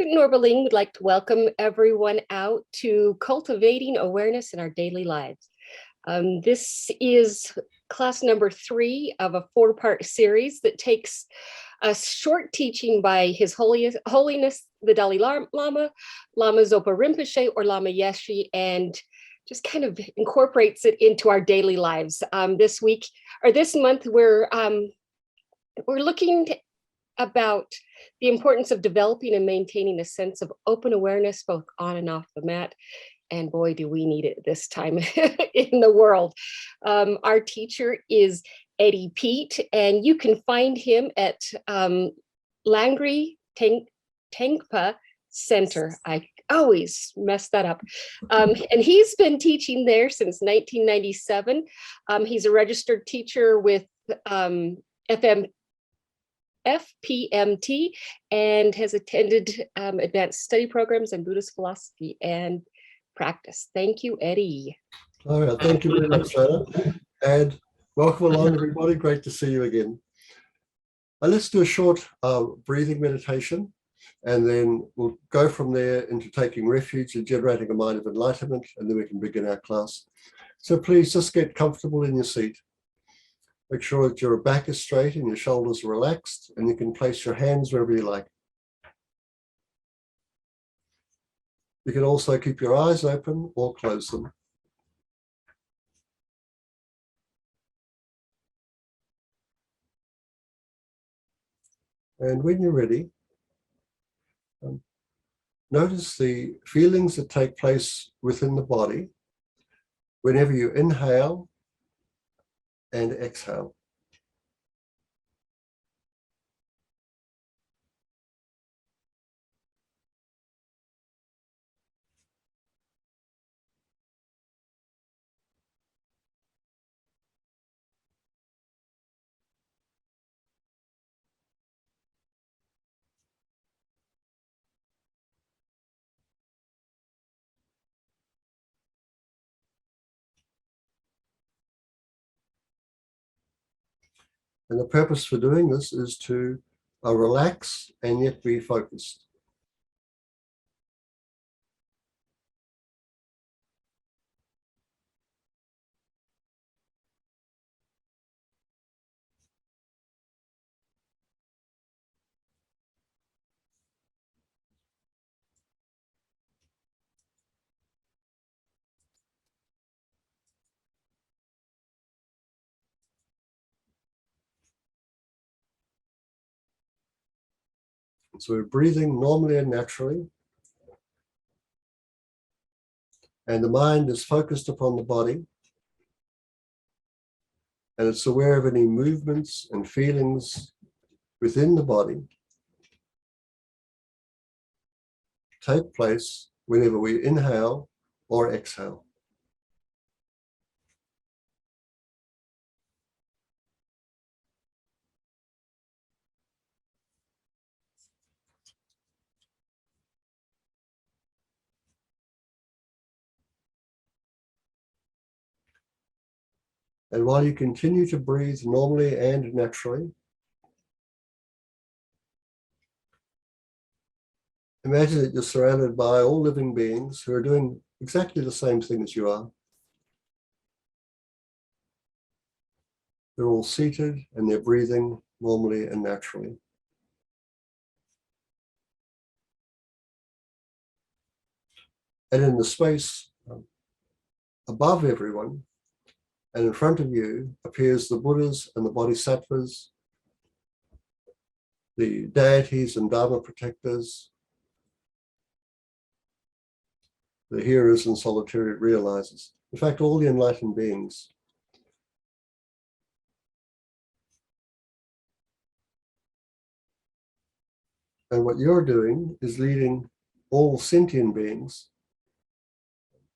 Norberling would like to welcome everyone out to Cultivating Awareness in Our Daily Lives. This is class number 3 of a 4-part series that takes a short teaching by His Holiness, the Dalai Lama, Lama Zopa Rinpoche, or Lama Yeshe, and just kind of incorporates it into our daily lives. This week, or this month, we're looking about the importance of developing and maintaining a sense of open awareness, both on and off the mat. And boy, do we need it this time in the world. Our teacher is Eddie Peet, and you can find him at Langri Tengpa Center. I always mess that up. And he's been teaching there since 1997. He's a registered teacher with FPMT and has attended advanced study programs in Buddhist philosophy and practice. Thank you, Eddie. All right, thank you very much, Sarah. And welcome along, everybody. Great to see you again. Let's do a short breathing meditation, and then we'll go from there into taking refuge and generating a mind of enlightenment, and then we can begin our class. So please just get comfortable in your seat. Make sure that your back is straight and your shoulders are relaxed, and you can place your hands wherever you like. You can also keep your eyes open or close them. And when you're ready, notice the feelings that take place within the body whenever you inhale and exhale. And the purpose for doing this is to relax and yet be focused. So we're breathing normally and naturally, and the mind is focused upon the body, and it's aware of any movements and feelings within the body take place whenever we inhale or exhale. And while you continue to breathe normally and naturally, imagine that you're surrounded by all living beings who are doing exactly the same thing as you are. They're all seated and they're breathing normally and naturally. And in the space above everyone and in front of you appears the Buddhas and the Bodhisattvas, the deities and Dharma protectors, the hearers and solitary realizers. In fact, all the enlightened beings. And what you're doing is leading all sentient beings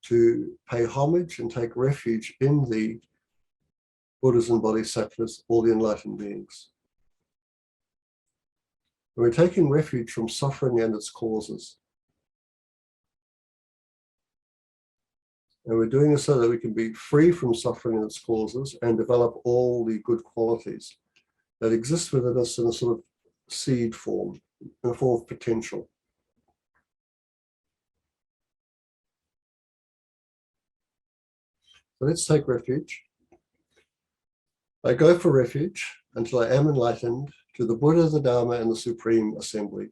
to pay homage and take refuge in the Buddhas and Bodhisattvas, all the enlightened beings. And we're taking refuge from suffering and its causes. And we're doing this so that we can be free from suffering and its causes and develop all the good qualities that exist within us in a sort of seed form, in a form of potential. So let's take refuge. I go for refuge until I am enlightened to the Buddha, the Dharma, and the Supreme Assembly.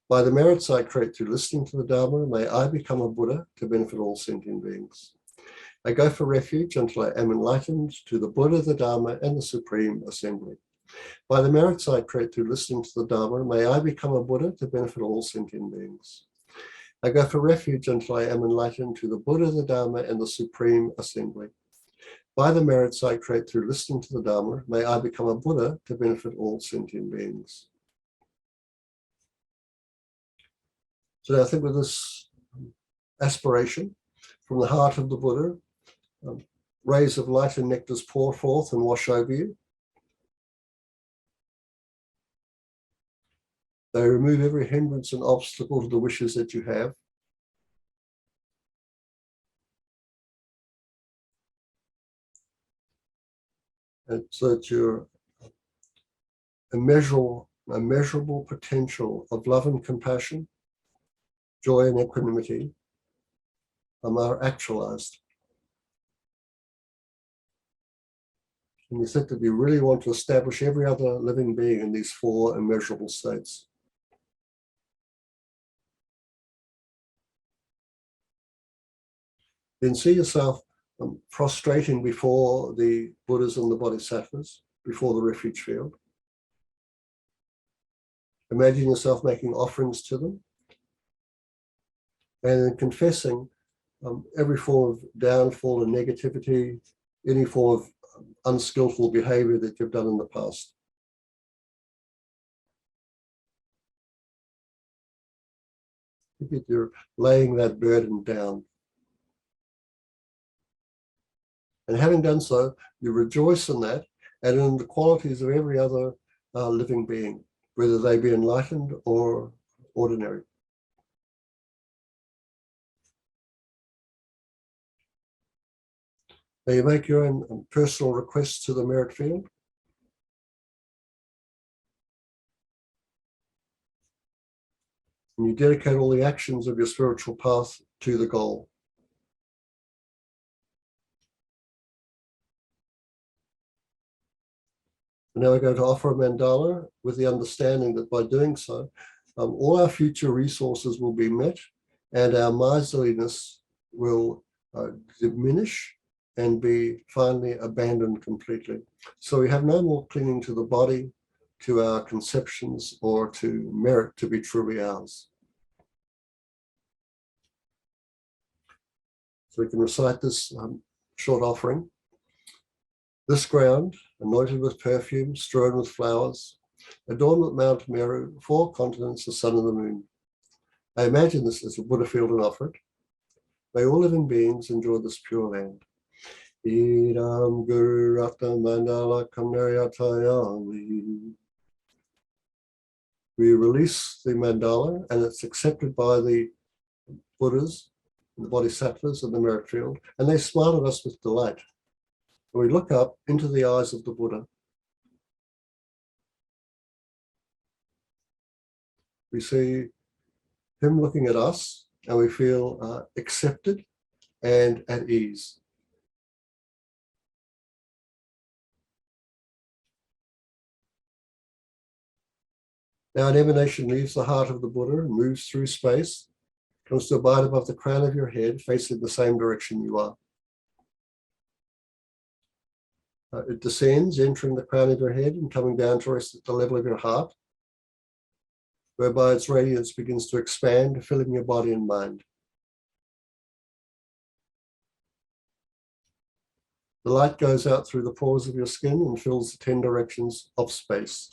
By the merits I create through listening to the Dharma, may I become a Buddha to benefit all sentient beings. I go for refuge until I am enlightened to the Buddha, the Dharma, and the Supreme Assembly. By the merits I create through listening to the Dharma, may I become a Buddha to benefit all sentient beings. I go for refuge until I am enlightened to the Buddha, the Dharma, and the Supreme Assembly. By the merits I create through listening to the Dharma, may I become a Buddha to benefit all sentient beings. So now I think with this aspiration from the heart of the Buddha, rays of light and nectars pour forth and wash over you. They remove every hindrance and obstacle to the wishes that you have. And so that your immeasurable potential of love and compassion, joy and equanimity are actualized. And you think that you really want to establish every other living being in these four immeasurable states. Then see yourself prostrating before the Buddhas and the Bodhisattvas, before the refuge field. Imagine yourself making offerings to them and then confessing every form of downfall and negativity, any form of unskillful behavior that you've done in the past. You're laying that burden down. And having done so, you rejoice in that and in the qualities of every other living being, whether they be enlightened or ordinary. Now you make your own personal requests to the merit field. And you dedicate all the actions of your spiritual path to the goal. And now we're going to offer a mandala with the understanding that by doing so, all our future resources will be met and our miserliness will diminish and be finally abandoned completely. So we have no more clinging to the body, to our conceptions, or to merit to be truly ours. So we can recite this short offering. This ground, anointed with perfume, strewn with flowers, adorned with Mount Meru, 4 continents, the sun and the moon. I imagine this as a Buddha field and offer it. May all living beings enjoy this pure land. Idam Guru Ratna Mandala Kamnayatayami. We release the mandala and it's accepted by the Buddhas, the Bodhisattvas in the merit field, and they smile at us with delight. We look up into the eyes of the Buddha. We see him looking at us and we feel accepted and at ease. Now an emanation leaves the heart of the Buddha and moves through space, comes to abide above the crown of your head, facing the same direction you are. It descends, entering the crown of your head and coming down to rest at the level of your heart, whereby its radiance begins to expand, filling your body and mind. The light goes out through the pores of your skin and fills the 10 directions of space.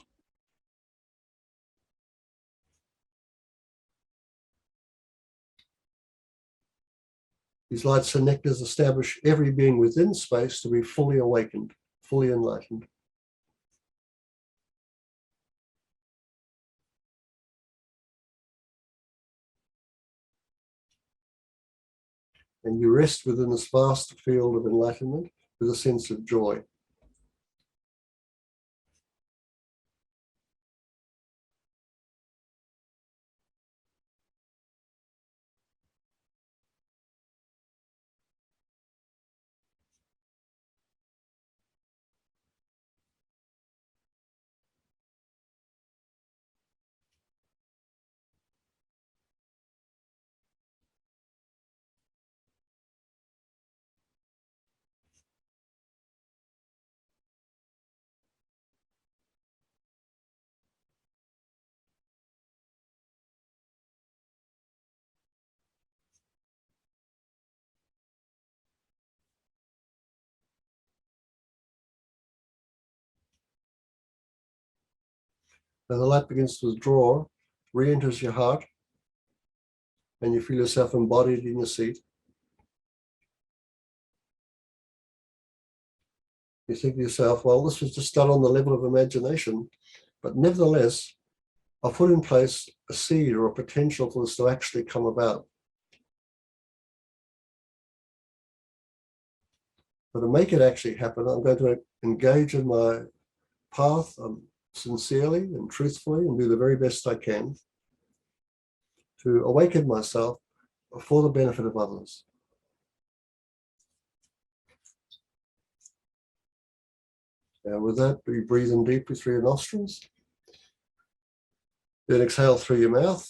These lights and nectars establish every being within space to be fully awakened, fully enlightened. And you rest within this vast field of enlightenment with a sense of joy. And the light begins to withdraw, re-enters your heart, and you feel yourself embodied in your seat. You think to yourself, well, this was just done on the level of imagination, but nevertheless, I've put in place a seed or a potential for this to actually come about. But to make it actually happen, I'm going to engage in my path sincerely and truthfully and do the very best I can to awaken myself for the benefit of others. And with that, you breathe in deeply through your nostrils. Then exhale through your mouth.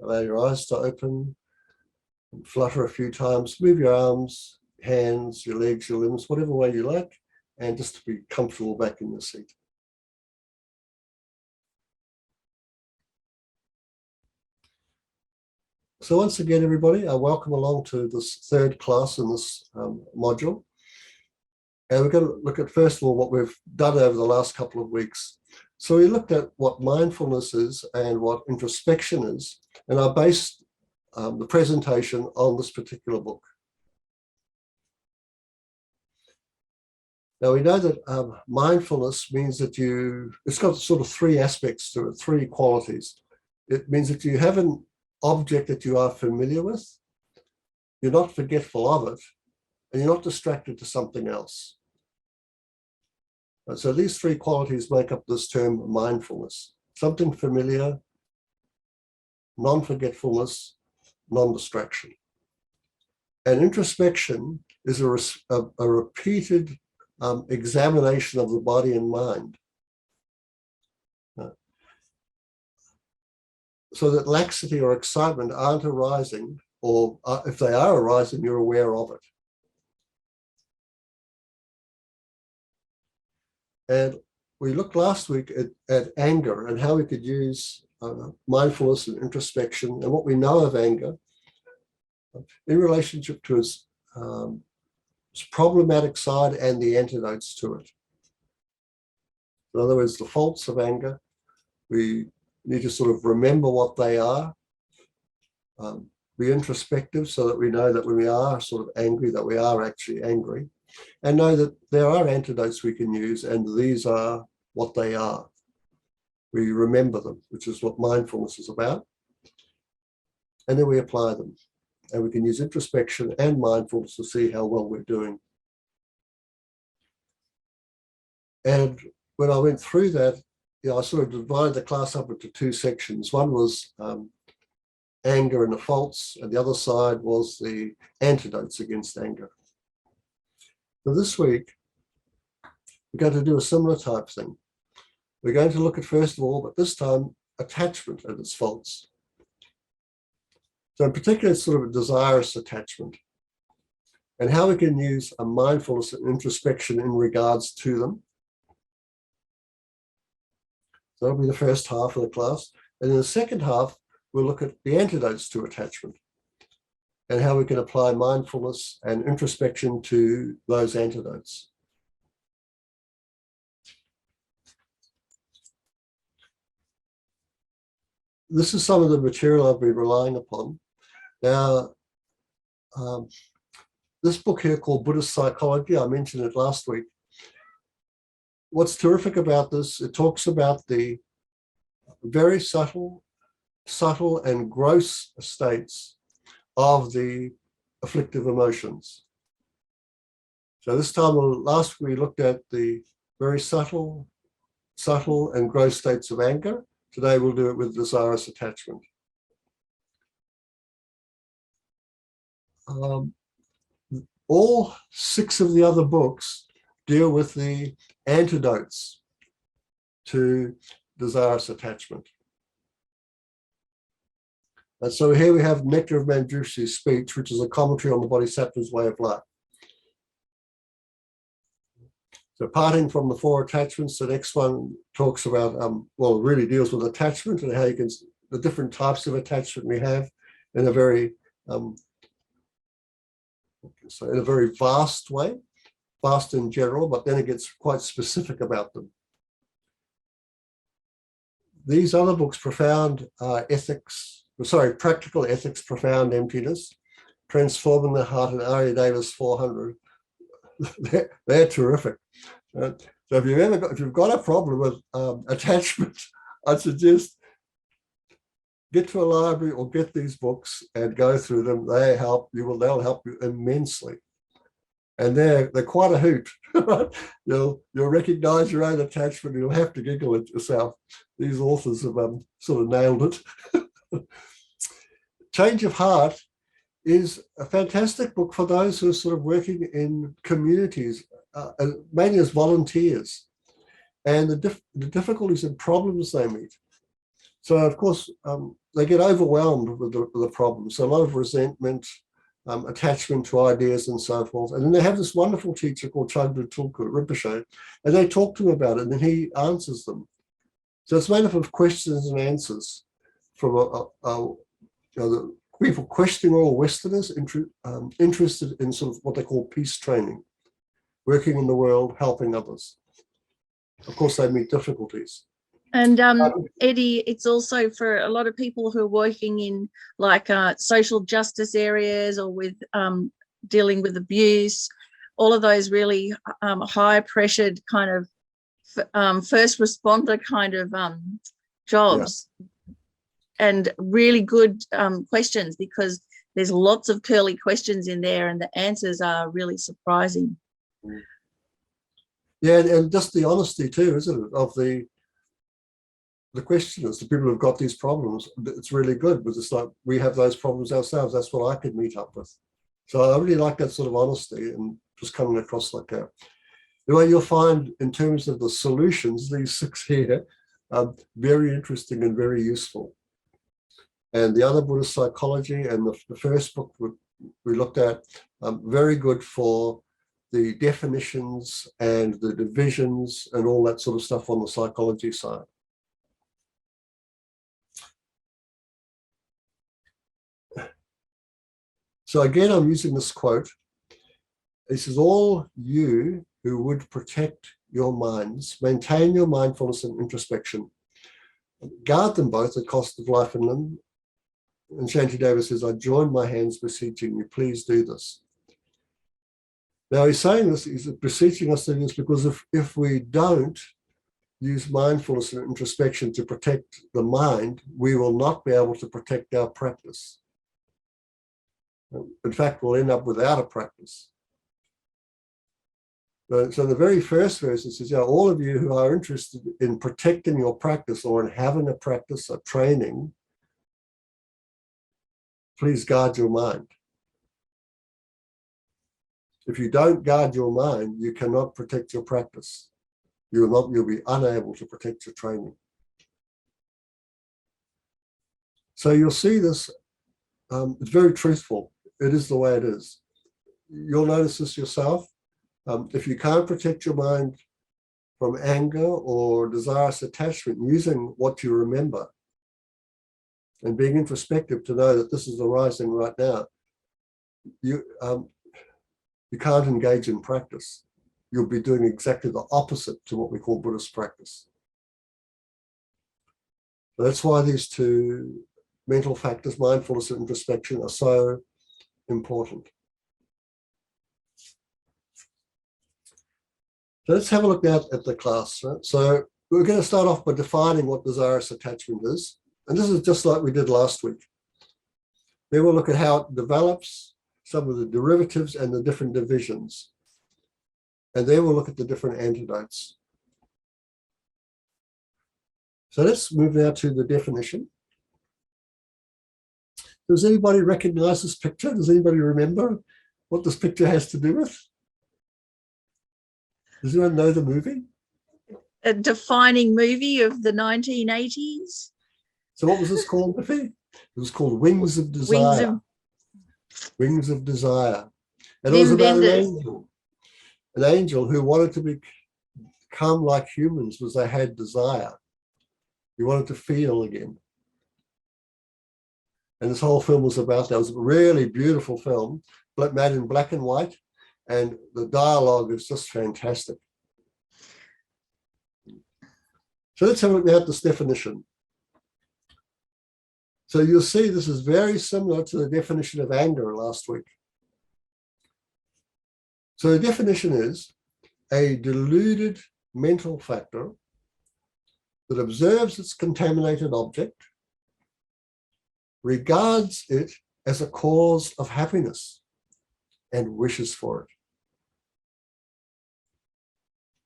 Allow your eyes to open and flutter a few times. Move your arms, hands, your legs, your limbs, whatever way you like, and just to be comfortable back in your seat. So once again, everybody, welcome along to this third class in this module. And we're going to look at, first of all, what we've done over the last couple of weeks. So we looked at what mindfulness is and what introspection is, and I based the presentation on this particular book. Now we know that mindfulness means that it's got sort of three aspects to it, three qualities. It means that you have an object that you are familiar with, you're not forgetful of it, and you're not distracted to something else. So these three qualities make up this term mindfulness: something familiar, non-forgetfulness, non-distraction. And introspection is a repeated examination of the body and mind, so that laxity or excitement aren't arising, or if they are arising, you're aware of it. And we looked last week at anger and how we could use mindfulness and introspection and what we know of anger in relationship to its problematic side and the antidotes to it. In other words, the faults of anger, we need to sort of remember what they are, be introspective so that we know that when we are sort of angry, that we are actually angry, and know that there are antidotes we can use, and these are what they are. We remember them, which is what mindfulness is about, and then we apply them. And we can use introspection and mindfulness to see how well we're doing. And when I went through that, I sort of divided the class up into two sections. One was anger and the faults, and the other side was the antidotes against anger. So this week, we're going to do a similar type thing. We're going to look at, first of all, but this time, attachment and its faults. So in particular, it's sort of a desirous attachment, and how we can use a mindfulness and introspection in regards to them. So that'll be the first half of the class. And in the second half, we'll look at the antidotes to attachment and how we can apply mindfulness and introspection to those antidotes. This is some of the material I've been relying upon. Now, this book here called Buddhist Psychology, I mentioned it last week. What's terrific about this, it talks about the very subtle and gross states of the afflictive emotions. So this time, last week we looked at the very subtle and gross states of anger. Today we'll do it with desirous attachment. All 6 of the other books deal with the antidotes to desirous attachment. And so here we have Nectar of Manjushi's speech, which is a commentary on the Bodhisattva's way of life. So parting from the 4 attachments, the next one talks about, well, really deals with attachment and how you can, the different types of attachment we have in a very, so in a very vast way, vast in general, but then it gets quite specific about them. these other books, Practical Ethics, Profound Emptiness, Transforming the Heart, and Ari Davis 400, they're terrific. So if you've got a problem with attachment, I'd suggest get to a library or get these books and go through them. They'll help you immensely. And they're quite a hoot. You'll recognize your own attachment. You'll have to giggle at yourself. These authors have sort of nailed it. Change of Heart is a fantastic book for those who are sort of working in communities, mainly as volunteers, and the difficulties and problems they meet. So, of course, they get overwhelmed with the problems. So a lot of resentment, attachment to ideas and so forth. And then they have this wonderful teacher called Untitled Rinpoche, and they talk to him about it, and then he answers them. So it's made up of questions and answers from the people questioning all Westerners interested in sort of what they call peace training, working in the world, helping others. Of course, they meet difficulties. And Eddie, it's also for a lot of people who are working in like social justice areas or with dealing with abuse, all of those really high pressured kind of first responder kind of jobs. Yeah. And really good questions, because there's lots of curly questions in there and the answers are really surprising. Yeah, and just the honesty too, isn't it, of the questioners, the people who've got these problems. It's really good, because it's like we have those problems ourselves. That's what I could meet up with. So I really like that sort of honesty and just coming across like that. The way you'll find in terms of the solutions, these 6 here, very interesting and very useful. And the other Buddhist psychology and the first book we looked at, very good for the definitions and the divisions and all that sort of stuff on the psychology side. So again, I'm using this quote. It says, all you who would protect your minds, maintain your mindfulness and introspection, guard them both at cost of life and limb. And Shantideva says, I join my hands beseeching you, please do this. Now he's saying this, he's beseeching us to do this because if we don't use mindfulness and introspection to protect the mind, we will not be able to protect our practice. In fact, we'll end up without a practice. So the very first verse, it says, all of you who are interested in protecting your practice or in having a practice, a training, please guard your mind. If you don't guard your mind, you cannot protect your practice. You'll be unable to protect your training. So you'll see this, it's very truthful. It is the way it is. You'll notice this yourself. If you can't protect your mind from anger or desirous attachment, using what you remember and being introspective to know that this is arising right now, you can't engage in practice. You'll be doing exactly the opposite to what we call Buddhist practice. So that's why these 2 mental factors, mindfulness and introspection, are so important. So let's have a look now at the class. Right? So we're going to start off by defining what desirous attachment is. And this is just like we did last week. Then we'll look at how it develops, some of the derivatives and the different divisions. And then we'll look at the different antidotes. So let's move now to the definition. Does anybody recognize this picture? Does anybody remember what this picture has to do with? Does anyone know the movie? A defining movie of the 1980s. So what was this called, Biffy? It was called Wings of Desire. Wings of Desire. And it was about an angel who wanted to become like humans because they had desire. He wanted to feel again. And this whole film was about that. It was a really beautiful film, made in black and white, and the dialogue is just fantastic. So let's have a look at this definition. So you'll see this is very similar to the definition of anger last week. So the definition is a deluded mental factor that observes its contaminated object, regards it as a cause of happiness, and wishes for it.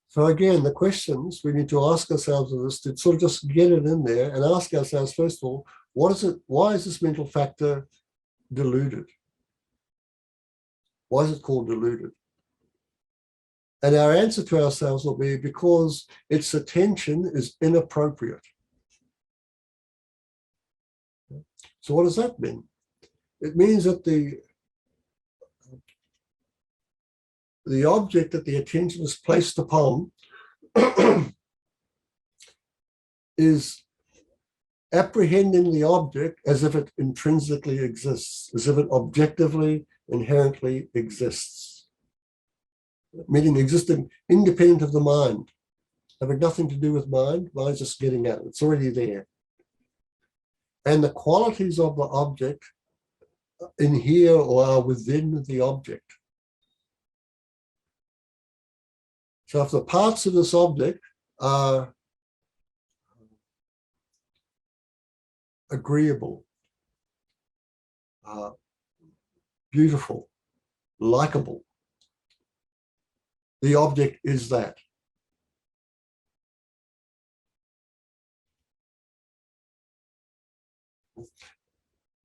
So again, the questions we need to ask ourselves of this to sort of just get it in there and ask ourselves, first of all, what is it? Why is this mental factor deluded? Why is it called deluded? And our answer to ourselves will be because its attention is inappropriate. So what does that mean? It means that the object that the attention is placed upon is apprehending the object as if it intrinsically exists, as if it objectively, inherently exists, meaning existing independent of the mind, having nothing to do with mind. Mind's just getting at it. It's already there. And the qualities of the object inhere or are within the object. So if the parts of this object are agreeable, beautiful, likable, the object is that.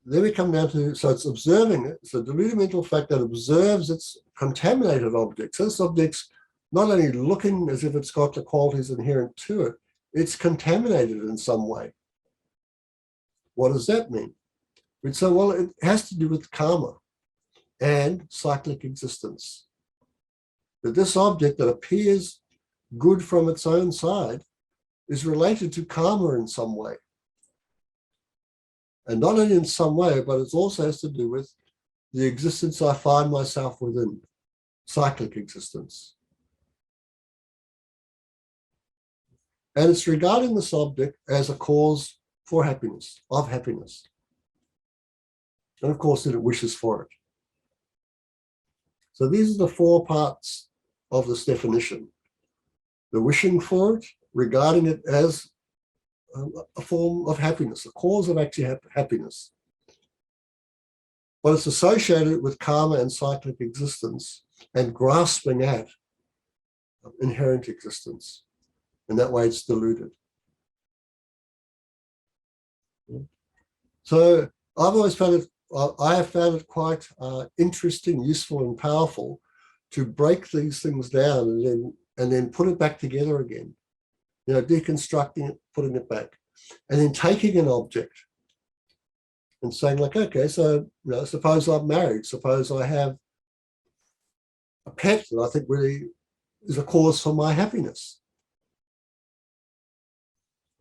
Then we come down to, so it's observing it. It's a deluded mental fact that observes its contaminated object. So this object's not only looking as if it's got the qualities inherent to it, it's contaminated in some way. What does that mean? We'd say, well, it has to do with karma and cyclic existence. That this object that appears good from its own side is related to karma in some way. And not only in some way, but it also has to do with the existence I find myself within, cyclic existence. And it's regarding this object as a cause for happiness, of happiness. And of course, that it wishes for it. So these are the four parts of this definition. The wishing for it, regarding it as a form of happiness, a cause of actually happiness. But it's associated with karma and cyclic existence and grasping at inherent existence. And that way it's deluded. So I've always found it, I have found it quite interesting, useful, and powerful to break these things down and then put it back together again. You know, deconstructing it, putting it back, and then taking an object and saying, like, okay, so, you know, suppose I'm married, suppose I have a pet that I think really is a cause for my happiness.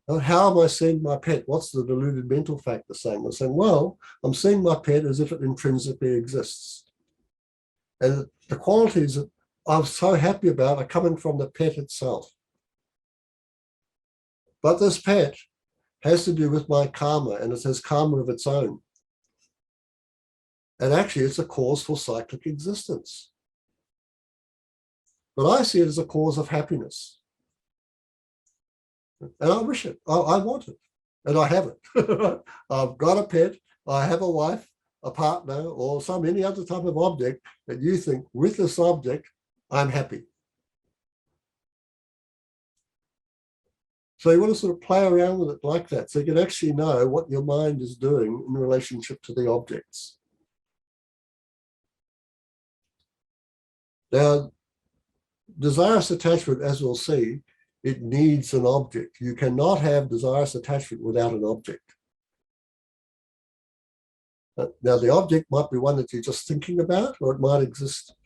Now, how am I seeing my pet? What's the deluded mental factor saying? I'm saying, well, I'm seeing my pet as if it intrinsically exists. And the qualities that I'm so happy about are coming from the pet itself. But this pet has to do with my karma, and it has karma of its own. And actually, it's a cause for cyclic existence. But I see it as a cause of happiness. And I wish it, I want it, and I have it. I've got a pet, I have a wife, a partner, or any other type of object that you think, with this object, I'm happy. So you want to sort of play around with it like that, so you can actually know what your mind is doing in relationship to the objects. Now, desirous attachment, as we'll see, it needs an object. You cannot have desirous attachment without an object. Now, the object might be one that you're just thinking about, or it might exist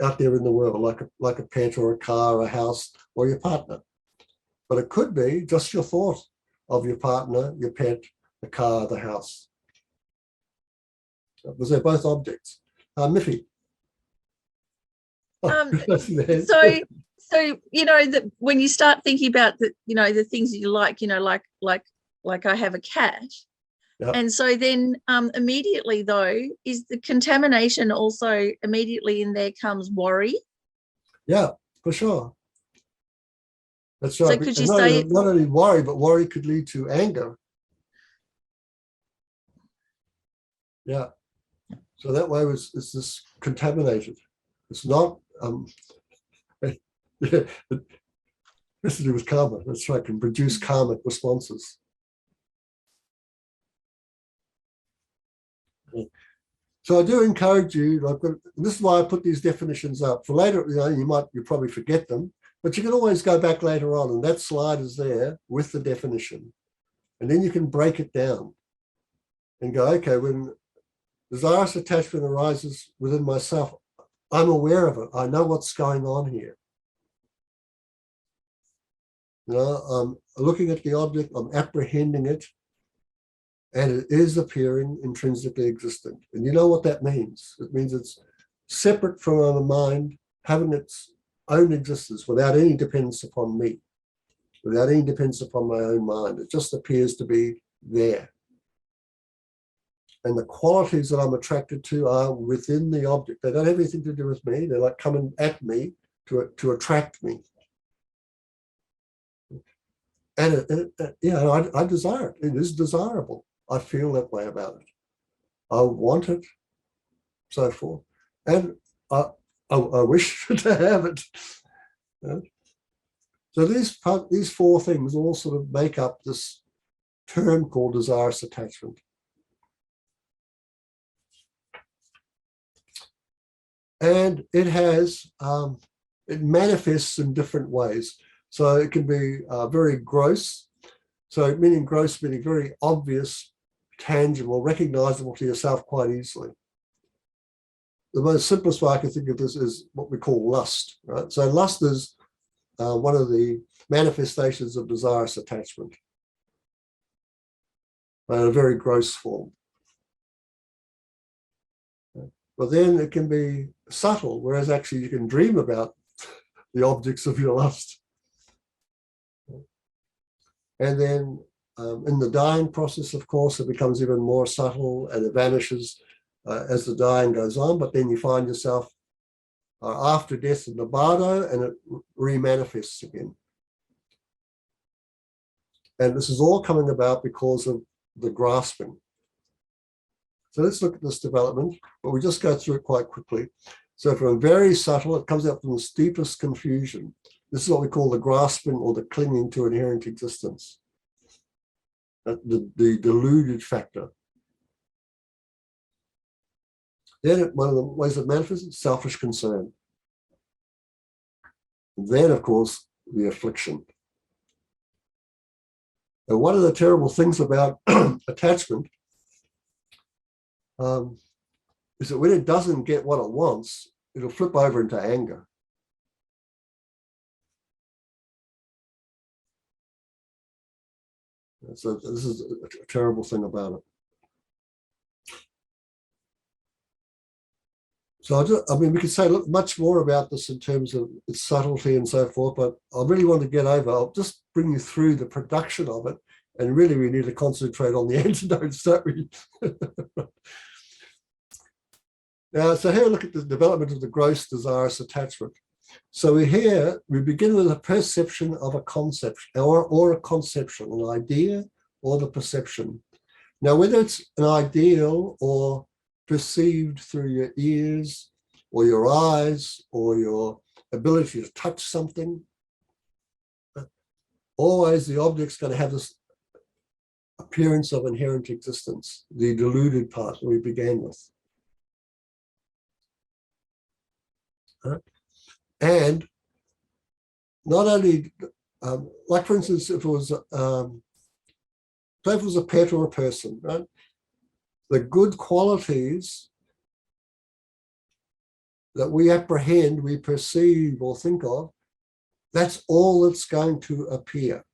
out there in the world, like a pet or a car, a house, or your partner. But it could be just your thought of your partner, your pet, the car, the house. Because they're both objects. Miffy. So you know that when you start thinking about the, you know, the things that you like, you know, like I have a cat, Yep. And so then immediately, though, is the contamination also immediately in there comes worry? Yeah, for sure. That's So right. could And you say, not only worry, but worry could lead to anger. Yeah. So that way it's this contaminated. It's not yeah, this to do with karma. That's right, can produce karmic responses. So I do encourage you, this is why I put these definitions up. For later, you probably forget them, but you can always go back later on, and that slide is there with the definition. And then you can break it down and go, okay, when desirous attachment arises within myself, I'm aware of it. I know what's going on here. I'm looking at the object, I'm apprehending it, and it is appearing intrinsically existent. And you know what that means? It means it's separate from our mind, having its own existence without any dependence upon me, without any dependence upon my own mind. It just appears to be there. And the qualities that I'm attracted to are within the object. They don't have anything to do with me. They're like coming at me to attract me. And I desire it. It is desirable. I feel that way about it. I want it, so forth. And I wish to have it. So these four things all sort of make up this term called desirous attachment. And it has, it manifests in different ways. So it can be very gross. So meaning gross, meaning very obvious, tangible, recognizable to yourself quite easily. The most simplest way I can think of this is what we call lust, right? So lust is one of the manifestations of desirous attachment in a very gross form. But then it can be subtle, whereas actually you can dream about the objects of your lust. And then in the dying process, of course, it becomes even more subtle and it vanishes as the dying goes on. But then you find yourself after death in the bardo and it remanifests again. And this is all coming about because of the grasping. So let's look at this development, but we just go through it quite quickly. So from very subtle, it comes out from the deepest confusion. This is what we call the grasping or the clinging to inherent existence, the deluded factor. Then one of the ways it manifests is selfish concern. And then, of course, the affliction. And one of the terrible things about attachment is that when it doesn't get what it wants, it'll flip over into anger. So this is a terrible thing about it. So we could say much more about this in terms of its subtlety and so forth, but I really want to get over. I'll just bring you through the production of it, and really we need to concentrate on the antidotes, don't we? Now, so here, look at the development of the gross desirous attachment. So we begin with a perception of a concept or a conception, an idea or the perception. Now, whether it's an ideal or perceived through your ears or your eyes or your ability to touch something, always the object's going to have this appearance of inherent existence, the deluded part that we began with. And not only, like for instance, if it was a pet or a person, right? The good qualities that we apprehend, we perceive or think of, that's all that's going to appear.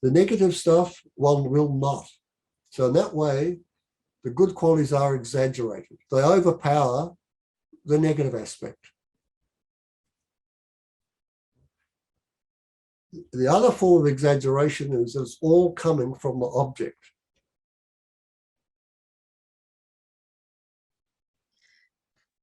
The negative stuff, one will not. So in that way, the good qualities are exaggerated. They overpower the negative aspect. the other form of exaggeration is it's all coming from the object.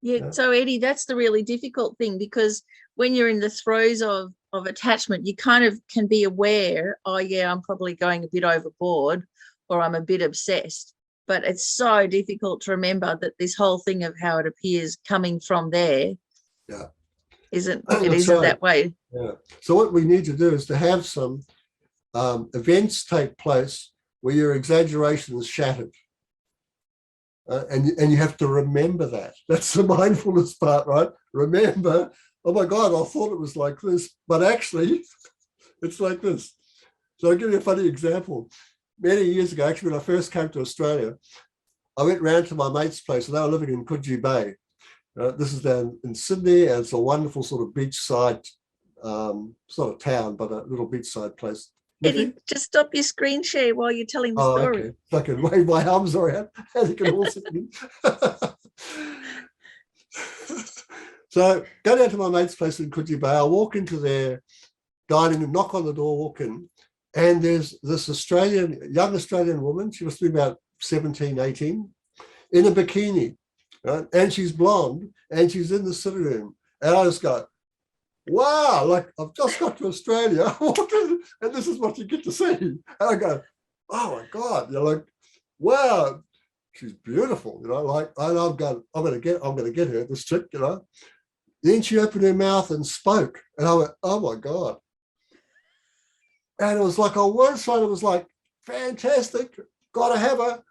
Yeah, so Eddie, that's the really difficult thing, because when you're in the throes of attachment, you kind of can be aware, oh yeah, I'm probably going a bit overboard, or I'm a bit obsessed. But it's so difficult to remember that this whole thing of how it appears coming from there isn't that way. Yeah. So what we need to do is to have some events take place where your exaggeration is shattered. And you have to remember that. That's the mindfulness part, right? Remember, oh my God, I thought it was like this, but actually it's like this. So I'll give you a funny example. Many years ago, actually, when I first came to Australia, I went round to my mate's place, and they were living in Coogee Bay. This is down in Sydney, and it's a wonderful sort of beachside sort of town, but a little beachside place. Eddie, just stop your screen share while you're telling the story. Okay. I can wave my arms around, and you can all see me. So go down to my mate's place in Coogee Bay. I walk into their dining room, knock on the door, walk in, and there's this young Australian woman. She must be about 17, 18, in a bikini, right? And she's blonde, and she's in the sitting room. And I just go, wow, like I've just got to Australia, and this is what you get to see. And I go, oh my God, you're like, wow, she's beautiful, like, and I'm going to get her, this chick, Then she opened her mouth and spoke, and I went, oh my God. And it was like, on one side, it was like, fantastic, got to have her.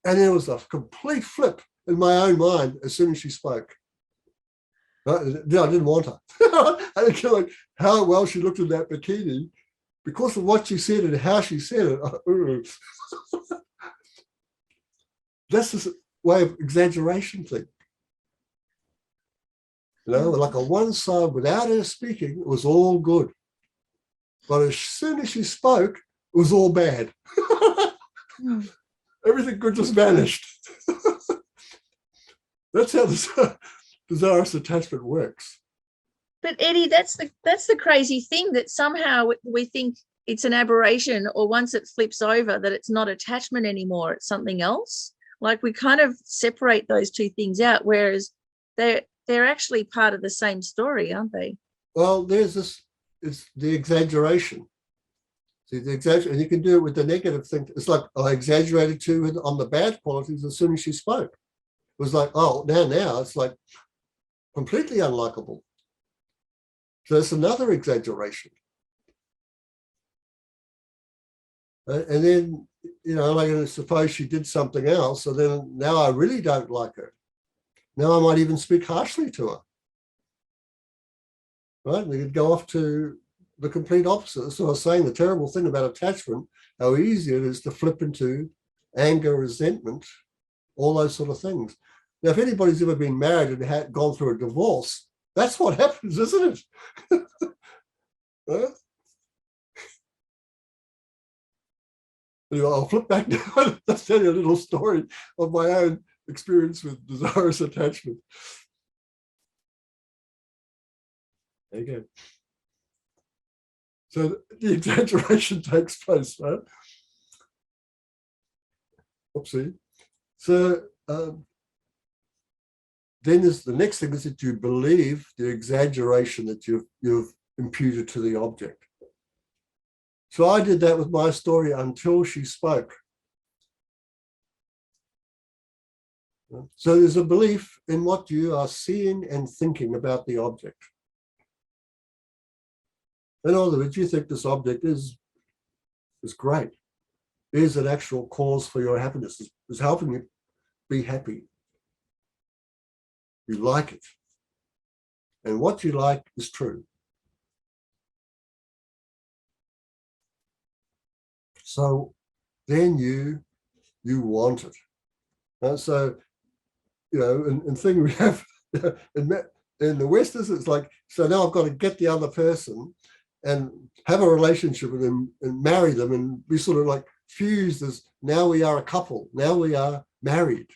And then it was a complete flip in my own mind as soon as she spoke. I didn't want her. I didn't care like how well she looked in that bikini because of what she said and how she said it. That's this way of exaggeration thing. Like on one side, without her speaking, it was all good. But as soon as she spoke, it was all bad. Everything good just vanished. That's how this desirous attachment works. But Eddie, that's the crazy thing, that somehow we think it's an aberration, or once it flips over, that it's not attachment anymore, it's something else. Like we kind of separate those two things out, whereas they're actually part of the same story, aren't they? Well, it's the exaggeration. See, the exaggeration, and you can do it with the negative thing. It's like I exaggerated too on the bad qualities as soon as she spoke. It was like, oh, now it's like completely unlikable. So it's another exaggeration. And then, like, suppose she did something else, so then now I really don't like her. Now I might even speak harshly to her. Right? We could go off to the complete opposite. So I was saying the terrible thing about attachment, how easy it is to flip into anger, resentment, all those sort of things. Now, if anybody's ever been married and had gone through a divorce, that's what happens, isn't it? Huh? Anyway, I'll flip back now. Let's tell you a little story of my own experience with desirous attachment. There you go. So the exaggeration takes place, right? Oopsie. So then there's the next thing is that you believe the exaggeration that you've imputed to the object. So I did that with my story until she spoke. So there's a belief in what you are seeing and thinking about the object. In other words, you think this object is great, is an actual cause for your happiness, is helping you be happy. You like it. And what you like is true. So then you want it. And so, and thing we have in the West is it's like, so now I've got to get the other person and have a relationship with them and marry them and be sort of like fused as now we are a couple, now we are married.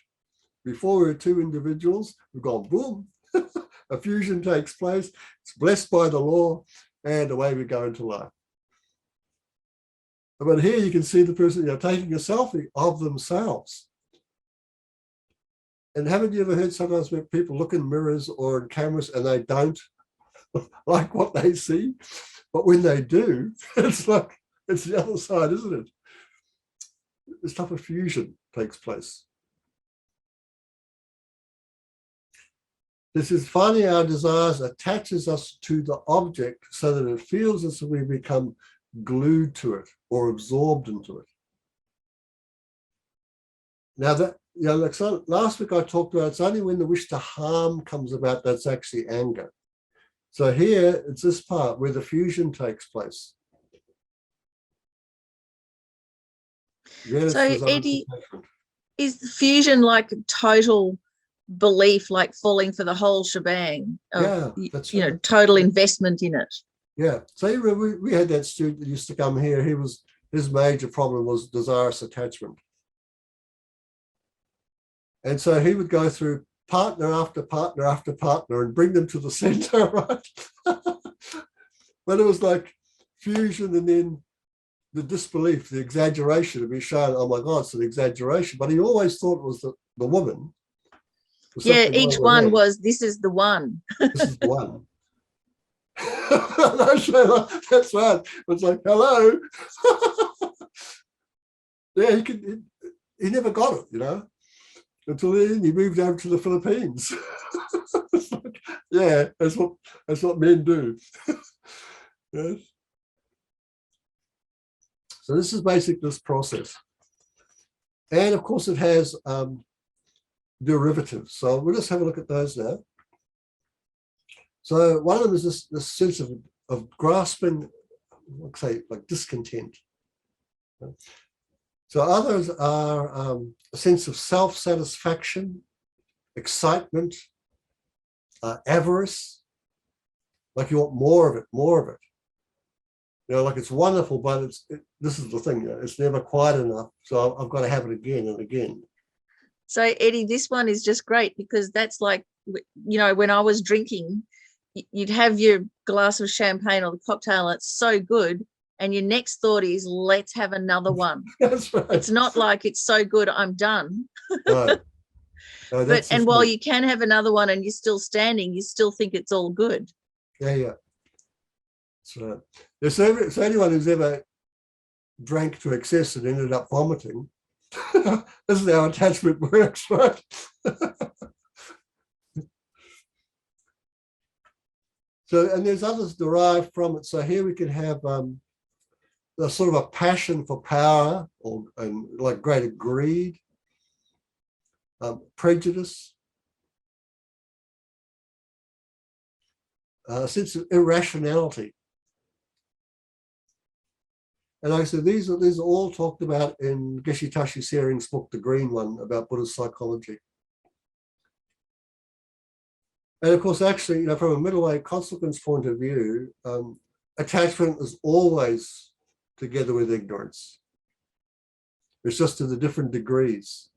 Before we were two individuals, we've gone boom, a fusion takes place, it's blessed by the law, and away we go into life. But here you can see the person, taking a selfie of themselves. And haven't you ever heard sometimes where people look in mirrors or in cameras and they don't like what they see? But when they do, it's like, it's the other side, isn't it? This type of fusion takes place. This is finding our desires attaches us to the object so that it feels as if we become glued to it or absorbed into it. Now that, like last week I talked about, it's only when the wish to harm comes about that's actually anger. So here it's this part where the fusion takes place. So Eddie, is fusion like total belief, like falling for the whole shebang of, that's right. Total investment in it? Yeah. So we had that student that used to come here. His major problem was desirous attachment. And so he would go through partner after partner after partner and bring them to the center, right? But it was like fusion, and then the disbelief, the exaggeration of being shown, oh my God, it's an exaggeration. But he always thought it was the woman. Yeah, each one was, this is the one. This is the one. That's right. It's like, hello. Yeah, he never got it, until then he moved over to the Philippines. Like, yeah, that's what men do. Yes. So this is basically this process. And of course it has derivatives. So we'll just have a look at those now. So one of them is this sense of grasping, let's say, like discontent. So others are a sense of self-satisfaction, excitement, avarice, like you want more of it, more of it. Like it's wonderful, but this is the thing, it's never quite enough. So I've got to have it again and again. So Eddie, this one is just great because that's like, when I was drinking, you'd have your glass of champagne or the cocktail, and it's so good. And your next thought is, let's have another one. That's right. It's not like it's so good, I'm done. No. No, and while you can have another one and you're still standing, you still think it's all good. Yeah. So anyone who's ever drank to excess and ended up vomiting, this is how attachment works, right? So, and there's others derived from it. So here we can have a sort of a passion for power, and like greater greed, prejudice, a sense of irrationality. And like I said, these are all talked about in Geshe Tashi Sering's book, The Green One, about Buddhist psychology. And of course, actually, from a middle way consequence point of view, attachment is always together with ignorance. It's just to the different degrees.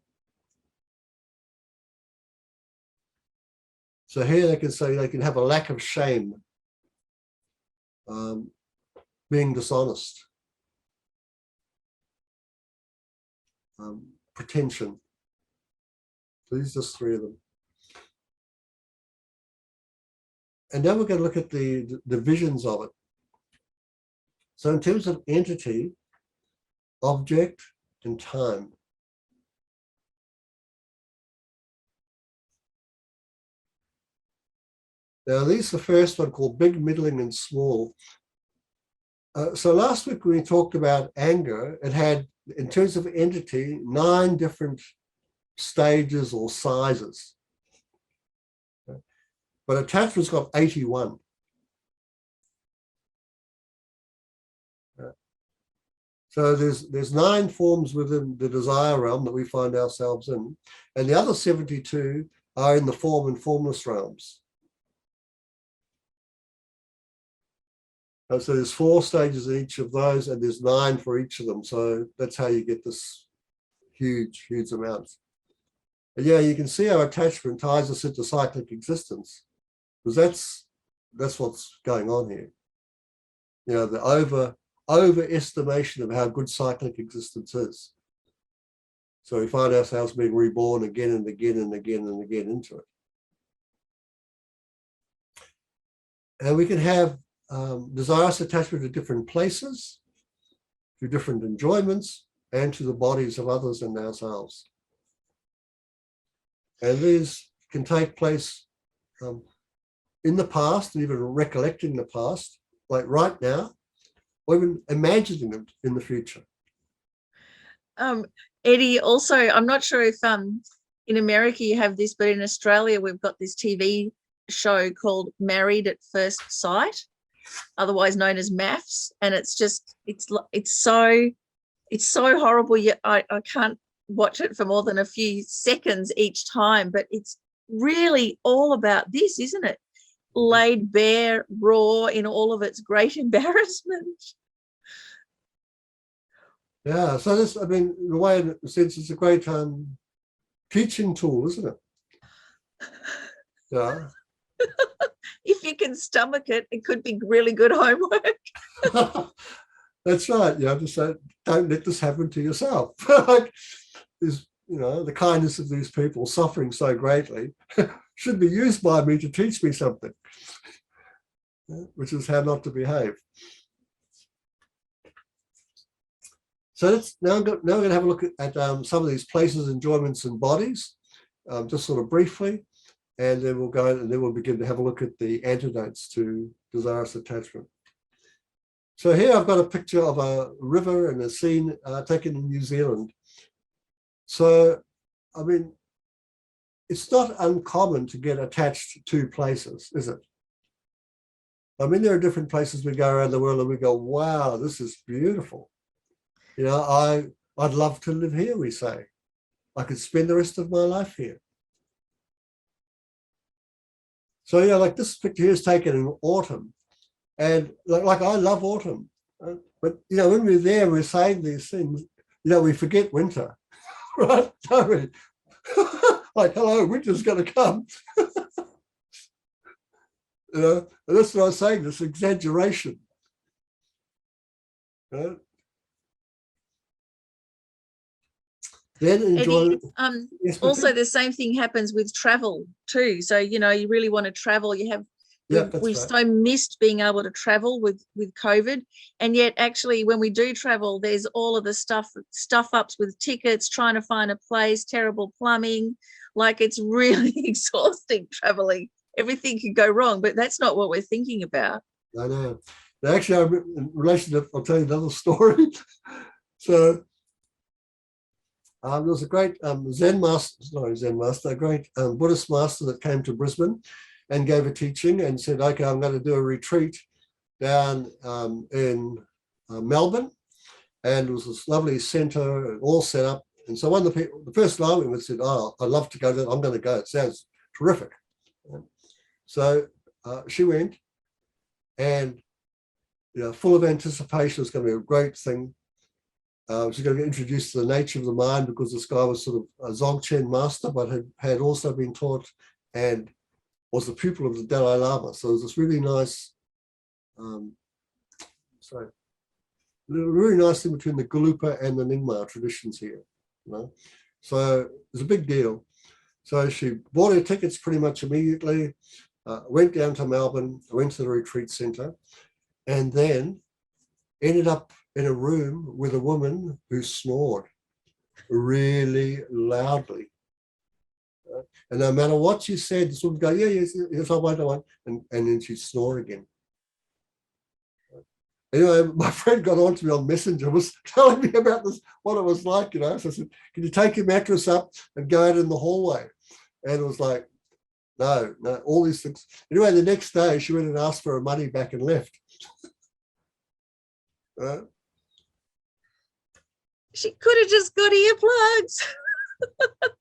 So here they can say they can have a lack of shame, being dishonest, pretension. So these are just three of them. And now we're going to look at the divisions of it. So in terms of entity, object, and time. Now, these are the first one called big, middling, and small. So last week when we talked about anger, it had, in terms of entity, 9 different stages or sizes. But attachment's got 81. So there's 9 forms within the desire realm that we find ourselves in, and the other 72 are in the form and formless realms. And so there's 4 stages in each of those, and there's 9 for each of them. So that's how you get this huge, huge amount. And yeah, you can see how attachment ties us into cyclic existence, because that's what's going on here. The overestimation of how good cyclic existence is. So we find ourselves being reborn again and again and again and again into it. And we can have desirous attachment to different places, to different enjoyments, and to the bodies of others and ourselves. And these can take place in the past, and even recollecting the past, like right now, or even imagining them in the future. Eddie, also, I'm not sure if in America you have this, but in Australia we've got this TV show called Married at First Sight, otherwise known as MAFS, and it's so horrible. I can't watch it for more than a few seconds each time, but it's really all about this, isn't it? Laid bare, raw in all of its great embarrassment. Yeah, so this, I mean, in a way, in a sense, it's a great teaching tool, isn't it? Yeah. If you can stomach it, it could be really good homework. That's right. You have to say, don't let this happen to yourself. Like, is, you know, the kindness of these people suffering so greatly should be used by me to teach me something, which is how not to behave. So let's now we're going to have a look at some of these places, enjoyments, and bodies, just sort of briefly, and then we'll go and then we'll begin to have a look at the antidotes to desirous attachment. So here I've got a picture of a river and a scene taken in New Zealand. So, I mean, it's not uncommon to get attached to places, is it? I mean, there are different places we go around the world and we go, wow, this is beautiful. You know, I'd love to live here, we say. I could spend the rest of my life here. So, yeah, like this picture here is taken in autumn. And like I love autumn. But, you know, when we're there, we're saying these things, you know, we forget winter, right? Don't we? Like, hello, winter's going to come. You know, and that's what I was saying, this exaggeration. Right? Then enjoy. Eddie, Yes, also the same thing happens with travel too. So, you know, you really want to travel. You have we've right. So missed being able to travel with COVID, and yet actually when we do travel, there's all of the stuff ups with tickets, trying to find a place, terrible plumbing. Like, it's really exhausting traveling. Everything could go wrong, but that's not what we're thinking about. I know. Now, actually, in relation to, I'll tell you another story. So there was a great Zen master, a great Buddhist master that came to Brisbane and gave a teaching and said, okay, I'm going to do a retreat down in Melbourne. And it was this lovely centre, all set up. And so one of the people, the person I went with said, oh, I'd love to go there. I'm going to go. It sounds terrific. So she went, and, you know, full of anticipation. It's going to be a great thing. She's going to get introduced to the nature of the mind, because this guy was sort of a Dzogchen master, but had also been taught and was the pupil of the Dalai Lama. So it was this really nice, really nice thing between the Gelugpa and the Nyingma traditions here. You know? So it was a big deal. So she bought her tickets pretty much immediately, went down to Melbourne, went to the retreat centre, and then ended up in a room with a woman who snored really loudly. And no matter what she said, this woman would go, yeah, yes, I won't. And then she'd snore again. Anyway, my friend got on to me on Messenger, was telling me about this, what it was like, you know. So I said, can you take your mattress up and go out in the hallway? And it was like, no, all these things. Anyway, the next day she went and asked for her money back and left. She could have just got earplugs.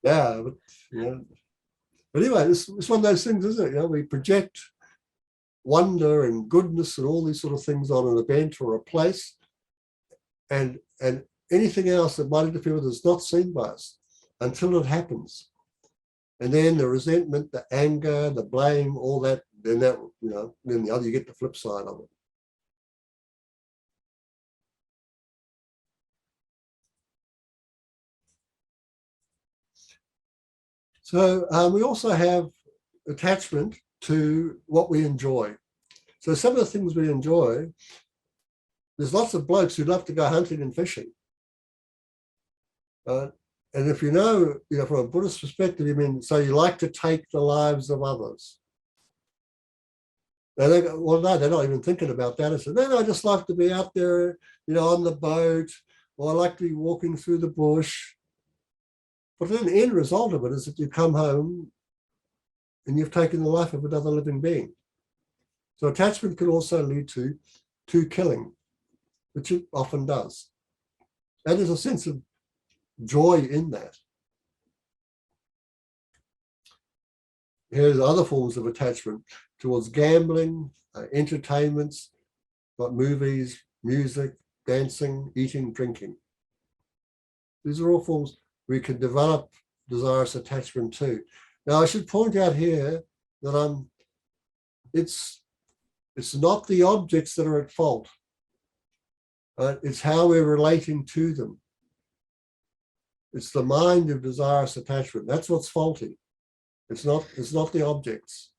Yeah, but, you know, but anyway, it's one of those things, isn't it? You know, we project wonder and goodness and all these sort of things on an event or a place, and anything else that might interfere with us is not seen by us until it happens. And then the resentment, the anger, the blame, all that, then that, you know, then the other, you get the flip side of it. So we also have attachment to what we enjoy. So some of the things we enjoy, there's lots of blokes who love to go hunting and fishing. And if you know, from a Buddhist perspective, you mean, so you like to take the lives of others. And they go, well, no, they're not even thinking about that. I said, no, I just like to be out there, on the boat, or I like to be walking through the bush. But then the end result of it is that you come home and you've taken the life of another living being. So attachment can also lead to killing, which it often does. And there's a sense of joy in that. Here's other forms of attachment towards gambling, entertainments, like movies, music, dancing, eating, drinking. These are all forms we can develop desirous attachment to. Now, I should point out here that it's not the objects that are at fault. It's how we're relating to them. It's the mind of desirous attachment. That's what's faulty. It's not the objects.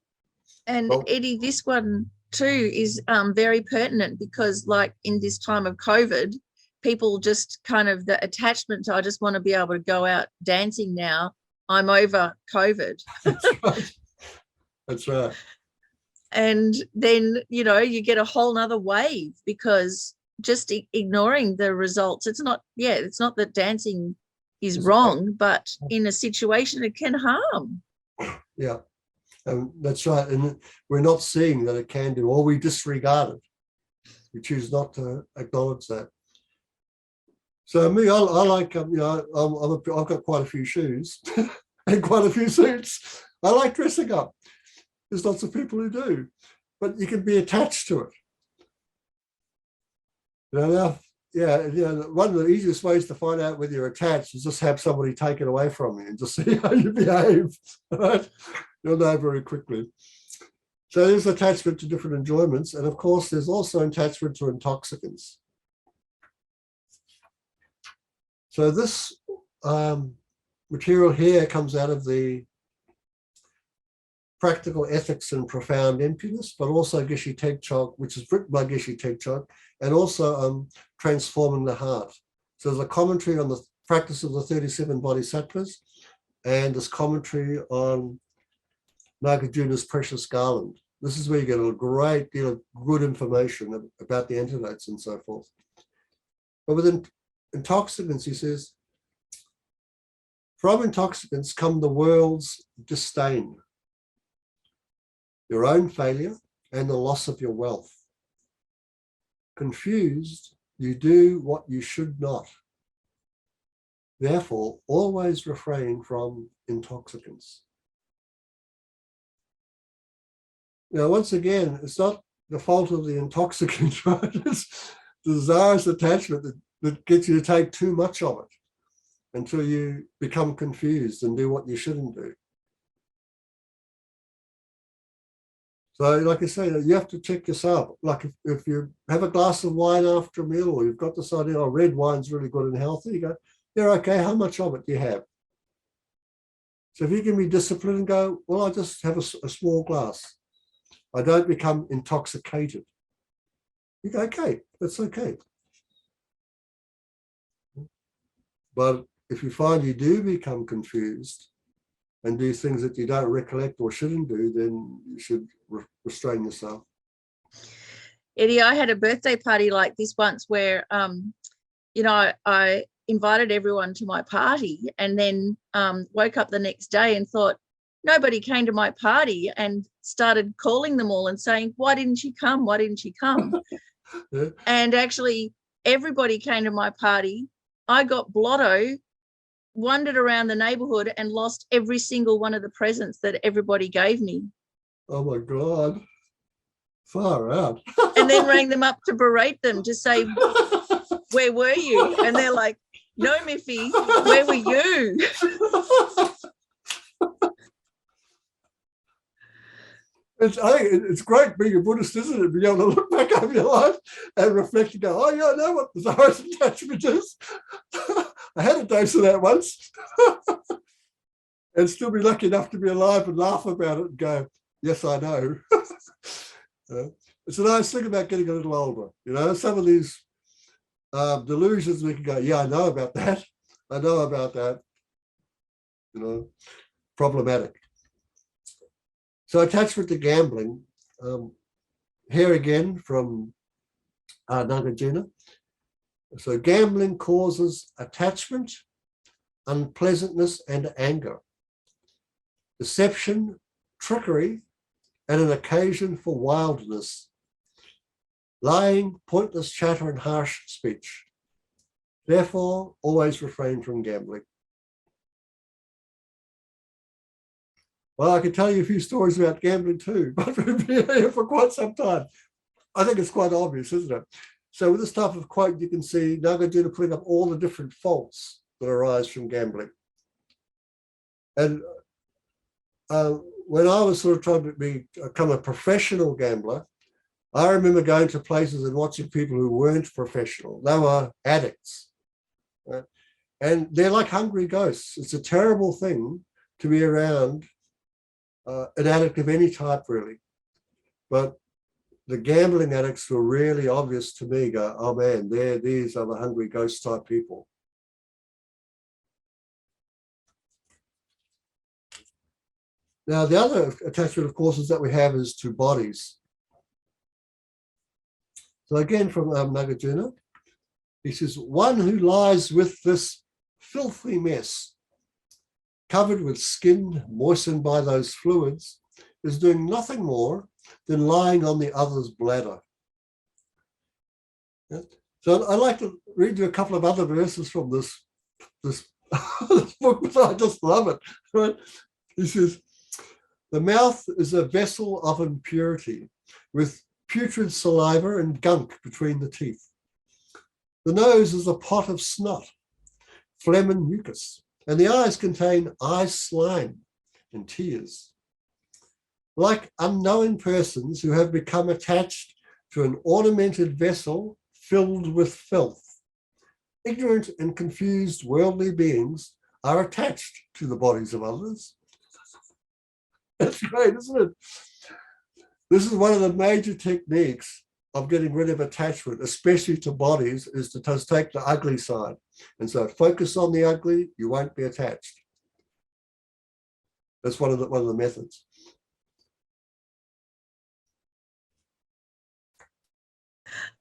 And Eddie, this one too is very pertinent because, like, in this time of COVID, people just kind of the attachment to, I just want to be able to go out dancing now. I'm over COVID. That's right. That's right. And then, you get a whole nother wave because just ignoring the results. It's not that dancing is wrong, but in a situation it can harm. Yeah, that's right. And we're not seeing that it can do, or we disregard it. We choose not to acknowledge that. So me, I like, I've got quite a few shoes and quite a few suits. I like dressing up. There's lots of people who do, but you can be attached to it. One of the easiest ways to find out whether you're attached is just have somebody take it away from you and just see how you behave. Right? You'll know very quickly. So there's attachment to different enjoyments. And of course, there's also attachment to intoxicants. So this material here comes out of the Practical Ethics and Profound Emptiness, but also Geshe Tegchog, which is written by Geshe Tegchog, and also Transforming the Heart. So there's a commentary on the practice of the 37 Bodhisattvas, and this commentary on Nagarjuna's Precious Garland. This is where you get a great deal of good information about the antidotes and so forth. But with intoxicants, he says, from intoxicants come the world's disdain, your own failure, and the loss of your wealth. Confused, you do what you should not. Therefore, always refrain from intoxicants. Now, once again, it's not the fault of the intoxicant, right? It's the desirous attachment that gets you to take too much of it until you become confused and do what you shouldn't do. So like I say, you have to check yourself. Like if you have a glass of wine after a meal, or you've got this idea, oh, red wine's really good and healthy, you go, yeah, okay, how much of it do you have? So if you can be disciplined and go, well, I just have a small glass. I don't become intoxicated. You go, okay, that's okay. But if you find you do become confused and do things that you don't recollect or shouldn't do, then you should restrain yourself. Eddie, I had a birthday party like this once where, I invited everyone to my party and then woke up the next day and thought, nobody came to my party, and started calling them all and saying, why didn't you come? Why didn't you come? Yeah. And actually, everybody came to my party. I got blotto, wandered around the neighborhood and lost every single one of the presents that everybody gave me. Oh my God. Far out. And then rang them up to berate them, to say, where were you? And they're like, no, Miffy, where were you? I think it's great being a Buddhist, isn't it? Being able to look back over your life and reflect and go, oh yeah, I know what desirous attachment is. I had a dose of that once. and still be lucky enough to be alive and laugh about it and go, yes, I know. It's a nice thing about getting a little older. Some of these delusions, we can go, yeah, I know about that. I know about that. Problematic. So attachment to gambling, here again from Nagarjuna. So gambling causes attachment, unpleasantness, and anger, deception, trickery, and an occasion for wildness, lying, pointless chatter, and harsh speech. Therefore, always refrain from gambling. Well, I could tell you a few stories about gambling too, but we've been here for quite some time. I think it's quite obvious, isn't it? So with this type of quote, you can see Nagarjuna putting up all the different faults that arise from gambling. And when I was sort of trying to become a professional gambler, I remember going to places and watching people who weren't professional. They were addicts. Right? And they're like hungry ghosts. It's a terrible thing to be around an addict of any type, really. But the gambling addicts were really obvious to me. Go, oh man, these are the hungry ghost type people. Now, the other attachment, of course, is that we have is to bodies. So again, from Nagarjuna, he says, one who lies with this filthy mess, covered with skin moistened by those fluids, is doing nothing more than lying on the other's bladder. Yeah? So I'd like to read you a couple of other verses from this this book, but I just love it. Right? He says, the mouth is a vessel of impurity, with putrid saliva and gunk between the teeth. The nose is a pot of snot, phlegm and mucus, and the eyes contain eye slime and tears. Like unknowing persons who have become attached to an ornamented vessel filled with filth, ignorant and confused worldly beings are attached to the bodies of others. That's great, isn't it? This is one of the major techniques of getting rid of attachment, especially to bodies, is to just take the ugly side. And so focus on the ugly, you won't be attached. That's one of the methods.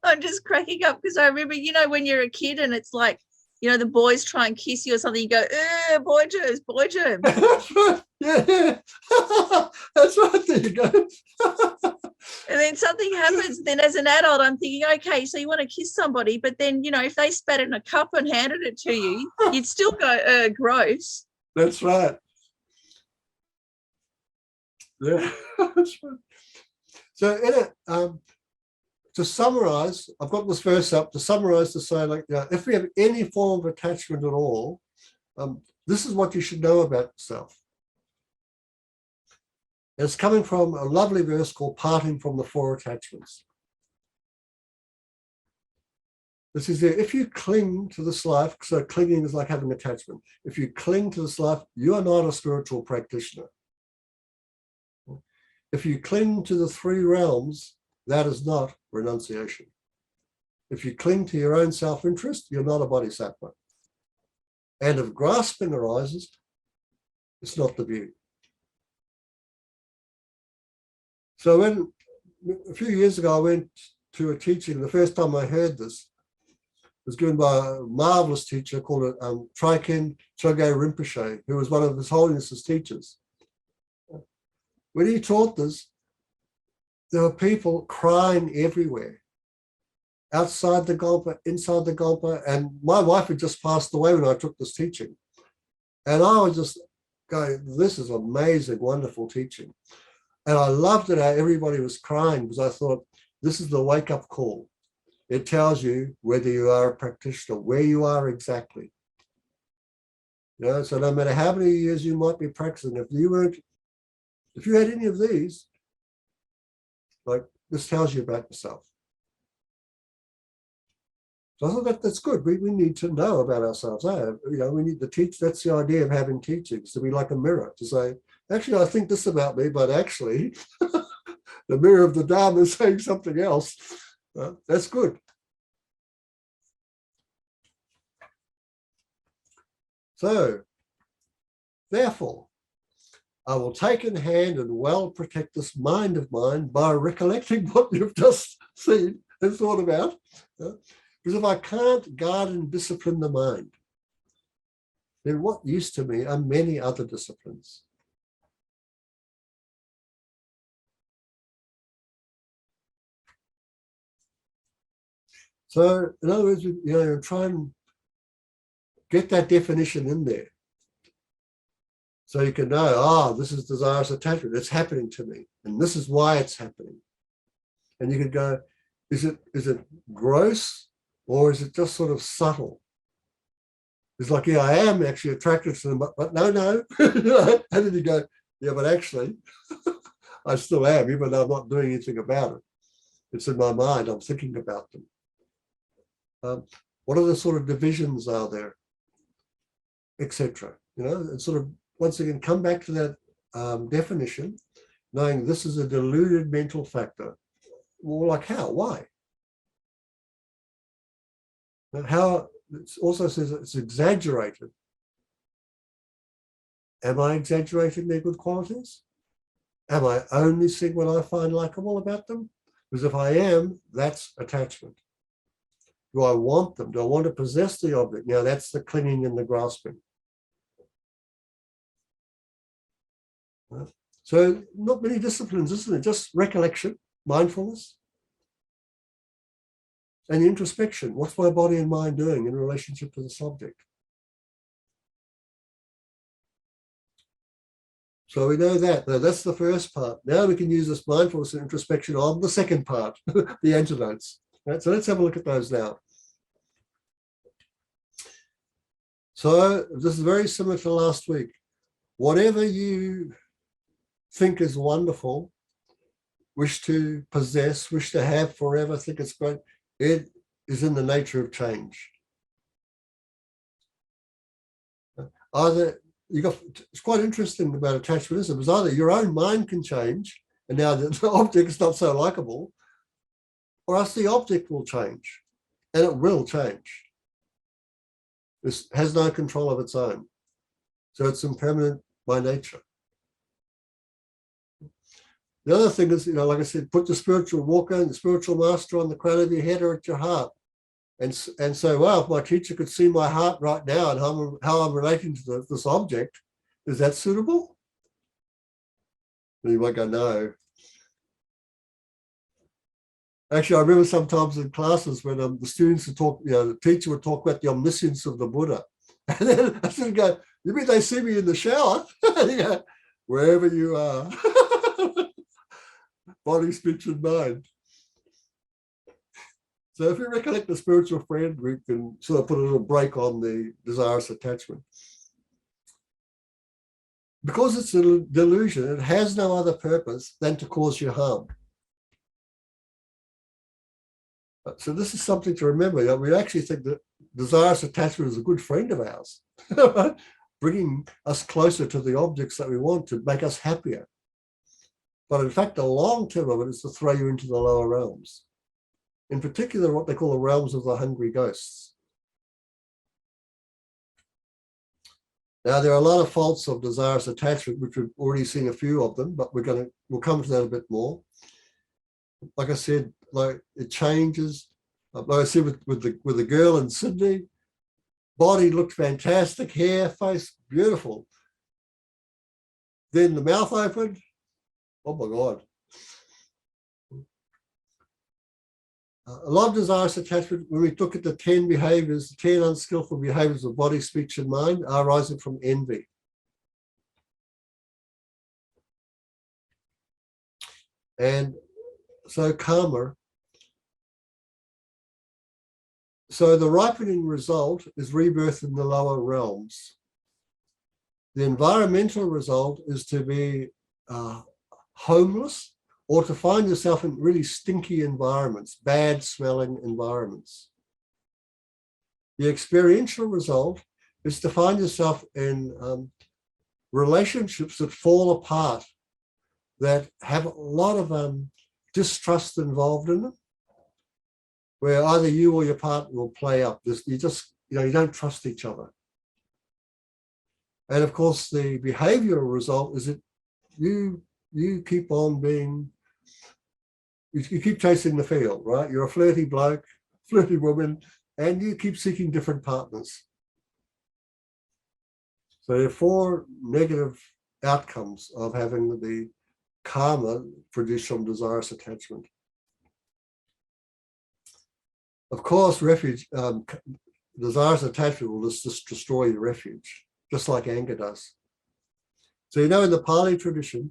I'm just cracking up because I remember, when you're a kid and it's like, the boys try and kiss you or something, you go, boy germs, boy germs. That's right. Yeah. That's right. There you go. And then something happens. Then as an adult, I'm thinking, okay, so you want to kiss somebody, but then, if they spat it in a cup and handed it to you, you'd still go, gross. That's right. Yeah. That's right. So in it, to summarize, I've got this verse up to summarize to say, like, if we have any form of attachment at all, this is what you should know about yourself. It's coming from a lovely verse called Parting from the Four Attachments. This is there. If you cling to this life, so clinging is like having attachment. If you cling to this life, you are not a spiritual practitioner. If you cling to the three realms, that is not renunciation. If you cling to your own self-interest, you're not a bodhisattva. And if grasping arises, it's not the view. So when a few years ago I went to a teaching, the first time I heard this was given by a marvelous teacher called Triken Chogyam Rinpoche, who was one of His Holiness's teachers. When he taught this, there were people crying everywhere, outside the Gompa, inside the Gompa, and my wife had just passed away when I took this teaching. And I was just going, this is amazing, wonderful teaching. And I loved it how everybody was crying, because I thought, this is the wake-up call. It tells you whether you are a practitioner, where you are exactly. So no matter how many years you might be practicing, if you had any of these, like, this tells you about yourself. So I thought that's good. We need to know about ourselves. We need to teach. That's the idea of having teachings, to be like a mirror, to say, actually, I think this about me, but actually, the mirror of the Dharma is saying something else. That's good. So, therefore, I will take in hand and well protect this mind of mine by recollecting what you've just seen and thought about. Because if I can't guard and discipline the mind, then what use to me are many other disciplines. So, in other words, try and get that definition in there. So you can know, this is desirous attachment. It's happening to me. And this is why it's happening. And you can go, is it gross or is it just sort of subtle? It's like, yeah, I am actually attracted to them, but no. And then you go, yeah, but actually, I still am, even though I'm not doing anything about it. It's in my mind, I'm thinking about them. What other sort of divisions are there, etc. And sort of, once again, come back to that definition, knowing this is a deluded mental factor. Well, like how? Why? How? It also says it's exaggerated. Am I exaggerating their good qualities? Am I only seeing what I find likable about them? Because if I am, that's attachment. Do I want them? Do I want to possess the object? Now that's the clinging and the grasping. So not many disciplines, isn't it? Just recollection, mindfulness, and introspection. What's my body and mind doing in relationship to the subject? So we know that. Now that's the first part. Now we can use this mindfulness and introspection on the second part, the antidotes. Right? So let's have a look at those now. So this is very similar to last week. Whatever you think is wonderful, wish to possess, wish to have forever, think it's great, it is in the nature of change. It's quite interesting about attachmentism, is either your own mind can change, and now the object is not so likable, or else the object will change, and it will change. This has no control of its own. So it's impermanent by nature. The other thing is, like I said, put the spiritual walker and the spiritual master on the crown of your head or at your heart. And so, wow, if my teacher could see my heart right now and how I'm relating to this object, is that suitable? And you might go, no. Actually, I remember sometimes in classes when the students would talk, the teacher would talk about the omniscience of the Buddha. And then I sort of go, you mean they see me in the shower? You go, wherever you are. Body, speech, and mind. So if you recollect the spiritual friend, we can sort of put a little break on the desirous attachment. Because it's a delusion, it has no other purpose than to cause you harm. So this is something to remember. We actually think that desirous attachment is a good friend of ours, bringing us closer to the objects that we want to make us happier. But in fact, the long term of it is to throw you into the lower realms. In particular, what they call the realms of the hungry ghosts. Now, there are a lot of faults of desirous attachment, which we've already seen a few of them, but we'll come to that a bit more. Like I said, it changes. Like I said with the girl in Sydney, body looked fantastic, hair, face, beautiful. Then the mouth opened. Oh my God. A lot of desirous attachment, when we look at the 10 behaviors, the 10 unskillful behaviors of body, speech, and mind, are arising from envy. And so karma. So the ripening result is rebirth in the lower realms. The environmental result is to be homeless, or to find yourself in really stinky environments, bad smelling environments. The experiential result is to find yourself in relationships that fall apart, that have a lot of distrust involved in them, where either you or your partner will play up. You don't trust each other. And of course, the behavioral result is that you keep on being, you keep chasing the field, right? You're a flirty bloke, flirty woman, and you keep seeking different partners. So there are 4 negative outcomes of having the karma produced from desirous attachment. Of course, desirous attachment will just destroy the refuge, just like anger does. So in the Pali tradition,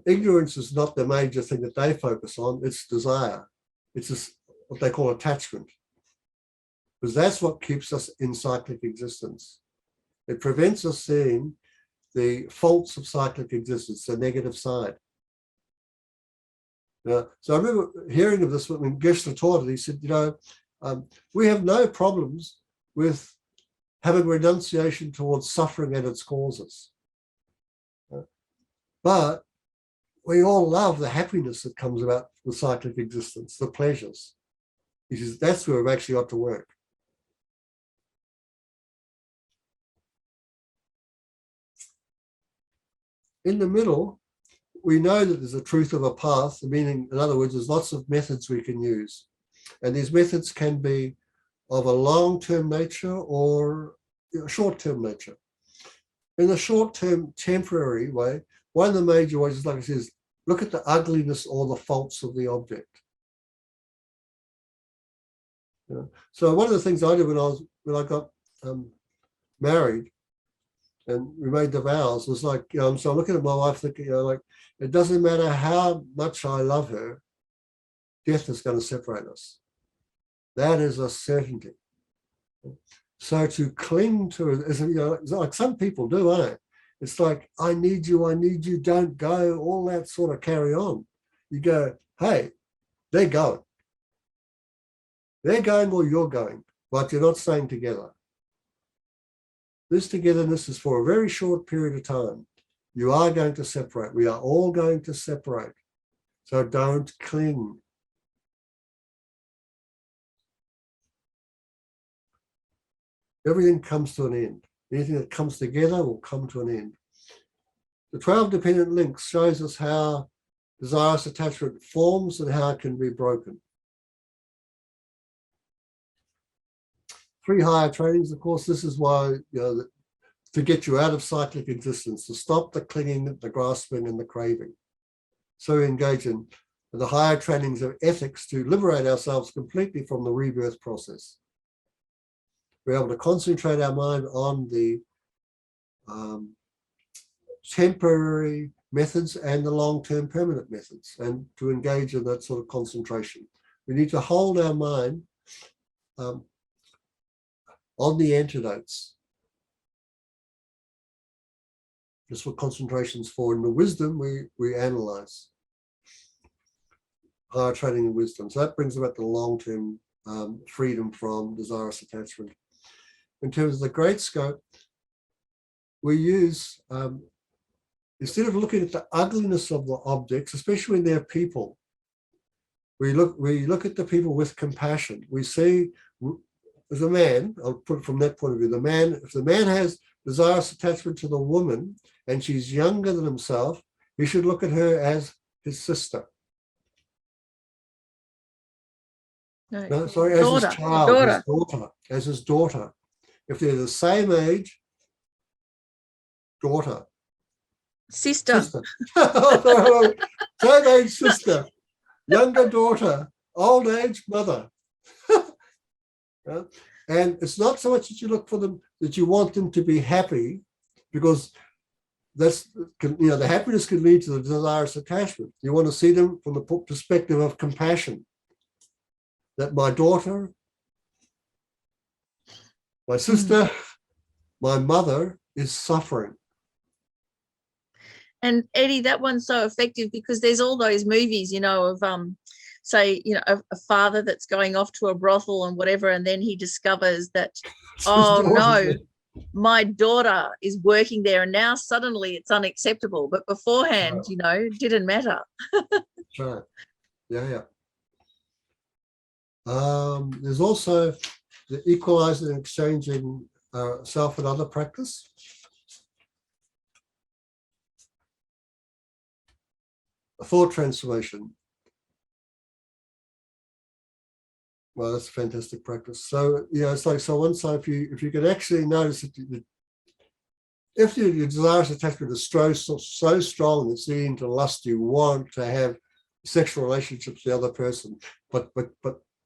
ignorance is not the major thing that they focus on, it's desire. It's just what they call attachment. Because that's what keeps us in cyclic existence. It prevents us seeing the faults of cyclic existence, the negative side. So I remember hearing of this when Geshe taught it. He said, we have no problems with having renunciation towards suffering and its causes. But we all love the happiness that comes about with cyclic existence, the pleasures. He says, that's where we've actually got to work. In the middle, we know that there's a truth of a path, meaning, in other words, there's lots of methods we can use. And these methods can be of a long-term nature or a short-term nature. In the short-term, temporary way, one of the major ways is, like I said, is look at the ugliness or the faults of the object. So one of the things I did when I got married, and we made the vows, was like, so I'm looking at my wife thinking, like, it doesn't matter how much I love her, death is going to separate us. That is a certainty. So to cling to it, is, like some people do, eh? It's like, I need you, don't go, all that sort of carry on. You go, hey, they're going. They're going or you're going, but you're not staying together. This togetherness is for a very short period of time. You are going to separate. We are all going to separate. So don't cling. Everything comes to an end. Anything that comes together will come to an end. The 12 dependent links shows us how desirous attachment forms and how it can be broken. 3 higher trainings, of course, this is why, to get you out of cyclic existence, to stop the clinging, the grasping, and the craving. So we engage in the higher trainings of ethics to liberate ourselves completely from the rebirth process. We're able to concentrate our mind on the temporary methods and the long-term permanent methods, and to engage in that sort of concentration. We need to hold our mind on the antidotes. That's what concentration's for. In the wisdom, we analyze. Higher training in wisdom. So that brings about the long-term freedom from desirous attachment. In terms of the great scope, we use, instead of looking at the ugliness of the objects, especially when they're people, we look at the people with compassion. We see, as a man, I'll put it from that point of view, if the man has desirous attachment to the woman and she's younger than himself, he should look at her as his sister. No, sorry, as his child, as his daughter. If they're the same age, daughter. Sister. Same age sister, younger daughter, old age mother. And it's not so much that you look for them, that you want them to be happy, because that's, the happiness can lead to the desirous attachment. You want to see them from the perspective of compassion. That my daughter, my sister, my mother is suffering. And Eddie, that one's so effective because there's all those movies, of say, you know, a father that's going off to a brothel and whatever, and then he discovers that, oh no, my daughter is working there, and now suddenly it's unacceptable. But beforehand, you know, it didn't matter. Right. Yeah. There's also the equalizing and exchanging self and other practice. A thought transformation. Well, that's a fantastic practice. So, yeah, it's like, so once if you can actually notice that if your desirous attachment is so strong that's leading to lust, you want to have sexual relationships with the other person, but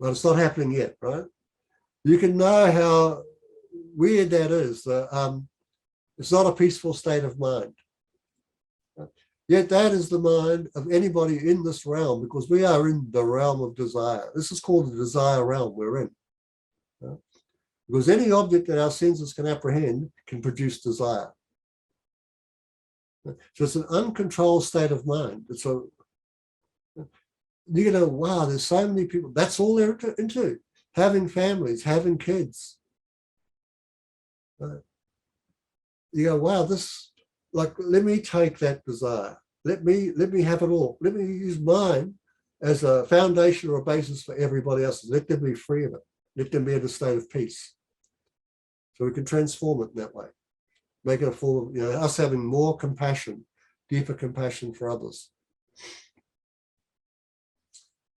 it's not happening yet, right? You can know how weird that is. It's not a peaceful state of mind. Yet that is the mind of anybody in this realm, because we are in the realm of desire. This is called the desire realm we're in. Because any object that our senses can apprehend can produce desire. So it's an uncontrolled state of mind. It's a, you know, wow, there's so many people, that's all they're into. Having families, having kids. You go, wow, this, like, let me take that desire. Let me have it all. Let me use mine as a foundation or a basis for everybody else's. Let them be free of it. Let them be in a state of peace. So we can transform it in that way. Make it a form of, you know, us having more compassion, deeper compassion for others.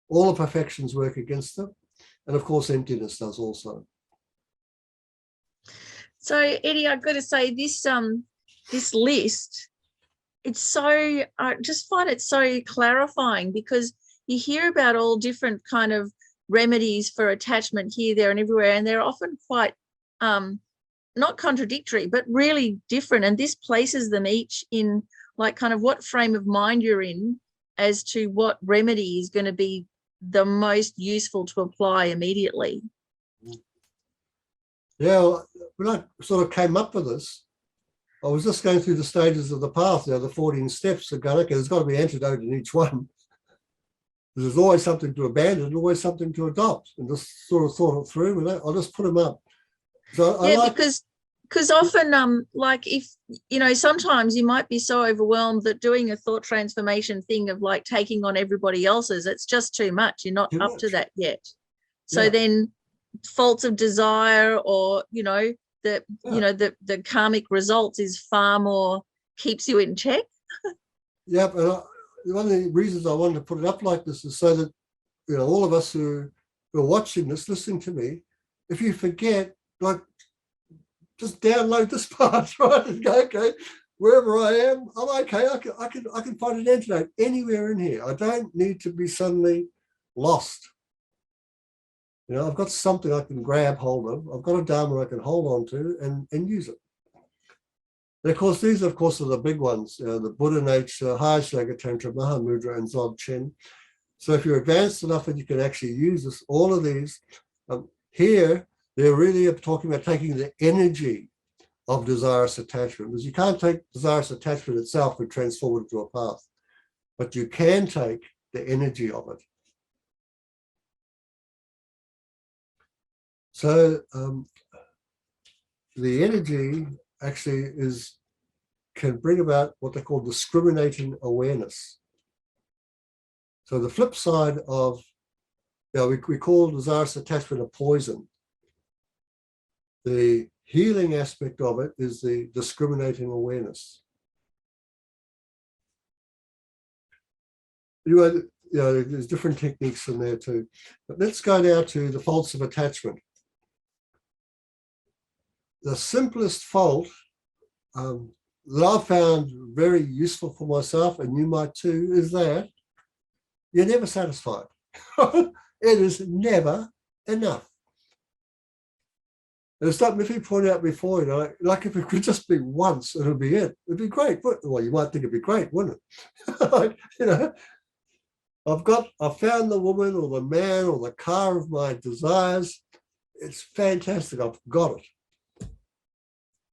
All the perfections work against them. And of course, emptiness does also. So, Eddie, I've got to say, this list, it's so, I just find it so clarifying, because you hear about all different kind of remedies for attachment here, there, and everywhere, and they're often quite not contradictory, but really different. And this places them each in like kind of what frame of mind you're in as to what remedy is going to be the most useful to apply immediately. Yeah, when I sort of came up with this, I was just going through the stages of the path, you know, the 14 steps, and going, okay, there's got to be an antidote in each one. There's always something to abandon, always something to adopt, and just sort of thought it through, and I'll just put them up. So yeah, I like, because often, like, if, you know, sometimes you might be so overwhelmed that doing a thought transformation thing of like taking on everybody else's, it's just too much. You're not up to that yet. So yeah. then faults of desire, or, you know, you know, the karmic results is far more, keeps you in check. Yeah, but one of the reasons I wanted to put it up like this is so that, you know, all of us who are watching this, listening to me, if you forget, like, just download this part, right? And go, okay, wherever I am, I'm okay. I can find an antidote anywhere in here. I don't need to be suddenly lost. You know, I've got something I can grab hold of. I've got a Dharma I can hold on to and use it. And of course, these, of course, are the big ones, the Buddha nature, highest Yoga Tantra, Mahamudra, and Dzogchen. So if you're advanced enough that you can actually use this, all of these, here, they're really talking about taking the energy of desirous attachment, because you can't take desirous attachment itself and transform it into a path, but you can take the energy of it. So the energy actually can bring about what they call discriminating awareness. So the flip side of, you know, we call desirous attachment a poison. The healing aspect of it is the discriminating awareness. You know, there's different techniques in there too. But let's go now to the faults of attachment. The simplest fault that I've found very useful for myself, and you might too, is that you're never satisfied. It is never enough. And it's like if you pointed out before, you know, like if it could just be once, it'll be it. It'd be great. Well, you might think it'd be great, wouldn't it? Like, you know, I've found the woman or the man or the car of my desires. It's fantastic. I've got it.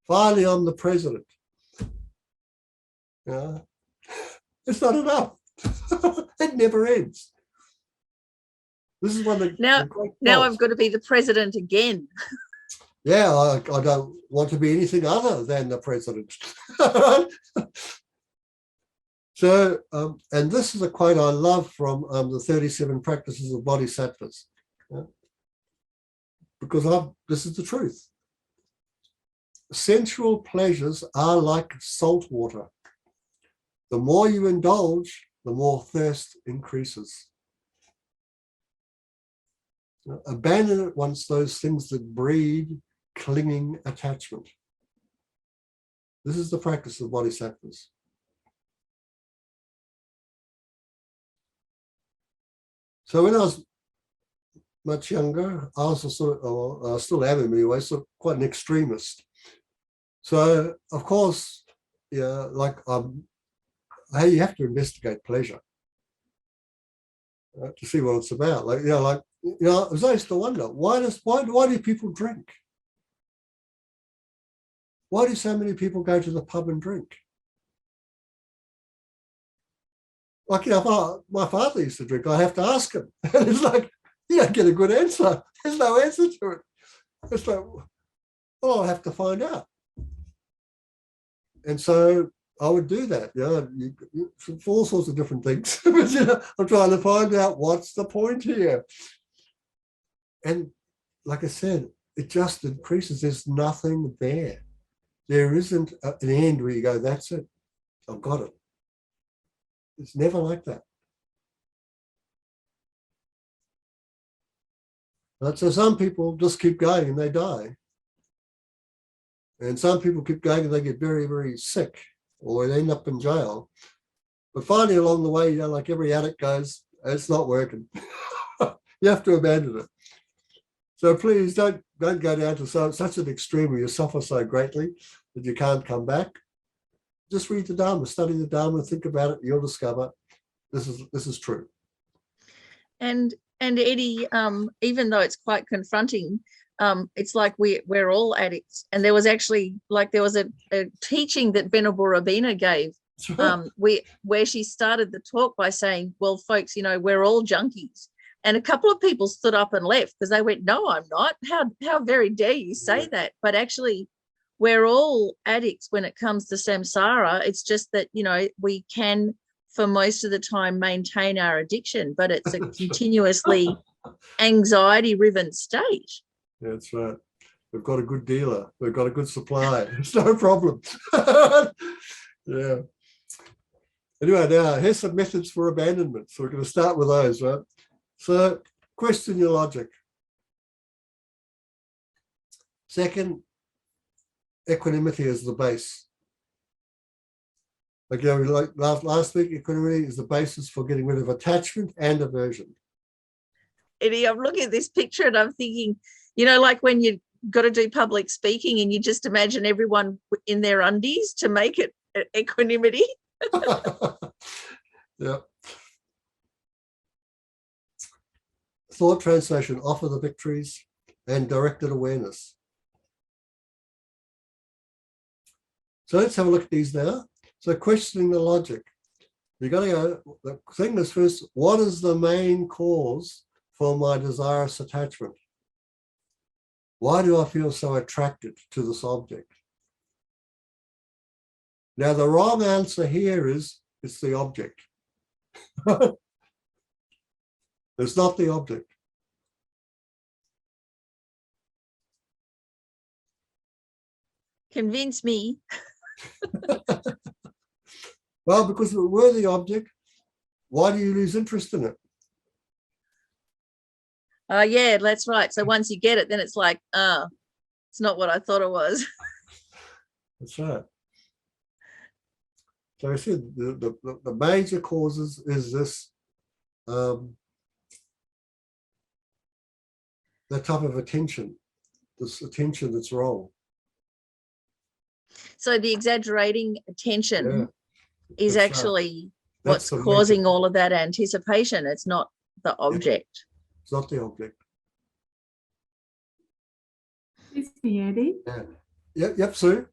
Finally, I'm the president. You know, it's not enough. It never ends. This is one of Now, the great now faults. I've got to be the president again. Yeah, I don't want to be anything other than the president. So, and this is a quote I love from the 37 Practices of Bodhisattvas, because this is the truth. Sensual pleasures are like salt water. The more you indulge, the more thirst increases. Abandon at once those things that breed clinging attachment. This is the practice of bodhisattvas. So when I was much younger, I was I still am in many ways, quite an extremist. So of course, yeah, like hey, you have to investigate pleasure to see what it's about. Like I used to wonder why do people drink? Why do so many people go to the pub and drink? Like, my father used to drink. I have to ask him. And it's like, you don't get a good answer. There's no answer to it. It's like, oh, I'll have to find out. And so I would do that, for all sorts of different things. But, I'm trying to find out what's the point here. And like I said, it just increases. There's nothing there. There isn't an end where you go, that's it. I've got it. It's never like that. But so some people just keep going and they die. And some people keep going and they get very, very sick or they end up in jail. But finally along the way, like every addict goes, it's not working. You have to abandon it. So please don't go down to such an extreme where you suffer so greatly that you can't come back. Just read the Dharma, study the Dharma, think about it. You'll discover this is true. And Eddie, even though it's quite confronting, it's like we're all addicts. And there was actually a teaching that Venerable Robina gave, where she started the talk by saying, well, folks, we're all junkies. And a couple of people stood up and left because they went, no, I'm not. How very dare you say that? But actually, we're all addicts when it comes to samsara. It's just that, we can, for most of the time, maintain our addiction, but it's a continuously anxiety-riven state. That's right. We've got a good dealer. We've got a good supply. It's no problem. Yeah. Anyway, now here's some methods for abandonment. So we're going to start with those, right? So question your logic. Second, equanimity is the base. Like last week, equanimity is the basis for getting rid of attachment and aversion. Eddie, I'm looking at this picture and I'm thinking, like when you got to do public speaking and you just imagine everyone in their undies to make it equanimity. Yeah. Thought translation, offer the victories and directed awareness. So let's have a look at these now. So questioning the logic. You're going to go, the thing is first, what is the main cause for my desirous attachment? Why do I feel so attracted to this object? Now, the wrong answer here is it's the object. It's not the object. Convince me. Well, because if it were the object, why do you lose interest in it? Yeah, that's right. So once you get it, then it's like, it's not what I thought it was. That's right. So I said the major causes is this that type of attention, this attention that's wrong. So the exaggerating attention is that's actually right. what's causing all of that anticipation. It's not the object. It's not the object. Excuse me, Eddie. Yeah. Yep, Sue.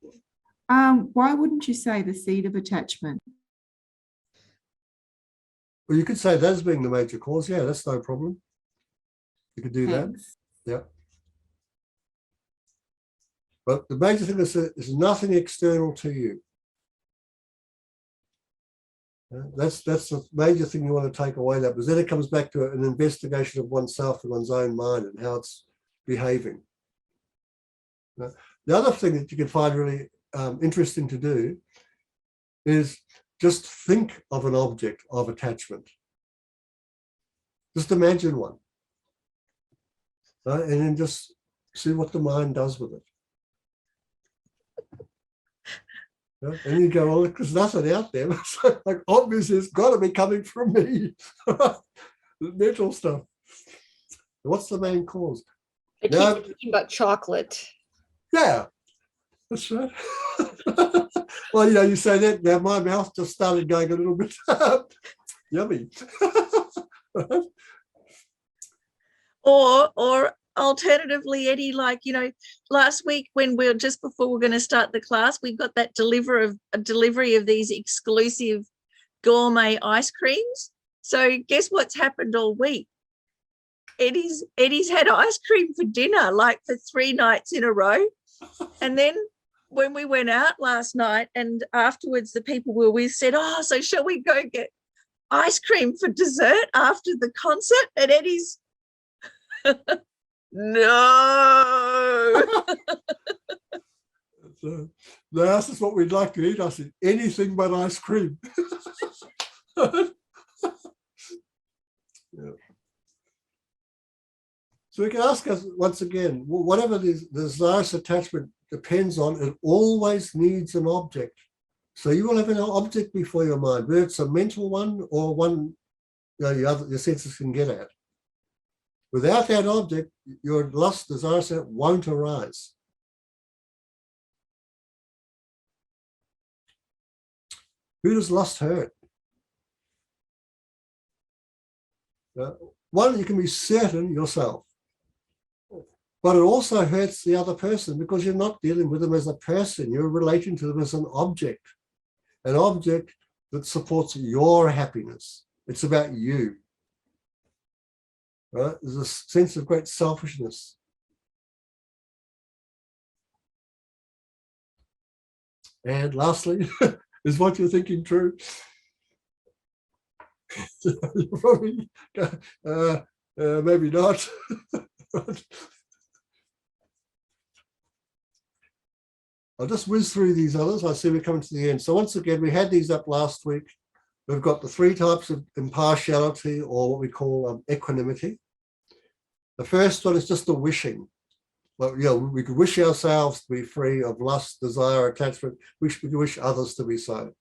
Why wouldn't you say the seed of attachment? Well, you could say that as being the major cause. Yeah, that's no problem. You could do that. Thanks. Yeah. But the major thing is that there's nothing external to you. That's the major thing you want to take away, that, because then it comes back to an investigation of oneself and one's own mind and how it's behaving. The other thing that you can find really interesting to do is just think of an object of attachment. Just imagine one. And then just see what the mind does with it. And you go, well, there's nothing out there. So, like, obviously, it's got to be coming from me. The mental stuff. What's the main cause? I keep thinking about chocolate. Yeah, that's right. Well, you know, you say that, now my mouth just started going a little bit yummy. Or alternatively, Eddie, like, you know, last week when we were just before we're going to start the class, we got that delivery of these exclusive gourmet ice creams. So guess what's happened all week? Eddie's had ice cream for dinner, like for 3 nights in a row. And then when we went out last night and afterwards the people we were with said, oh, so shall we go get ice cream for dessert after the concert? And Eddie's no. So they asked us what we'd like to eat. I said, anything but ice cream. Yeah. So we can ask us once again, whatever the desirous attachment depends on, it always needs an object. So you will have an object before your mind, whether it's a mental one or one, you know, your senses can get at. Without that object, your lust, desire set won't arise. Who does lust hurt? One, you can be certain yourself, but it also hurts the other person because you're not dealing with them as a person. You're relating to them as an object that supports your happiness. It's about you. Right? There's a sense of great selfishness. And lastly, is what you're thinking true? You're probably, maybe not. I'll just whiz through these others. I see we're coming to the end. So once again, we had these up last week. We've got the 3 types of impartiality, or what we call equanimity. The first one is just the wishing. Well, you know, we could wish ourselves to be free of lust, desire, attachment. We could wish others to be so.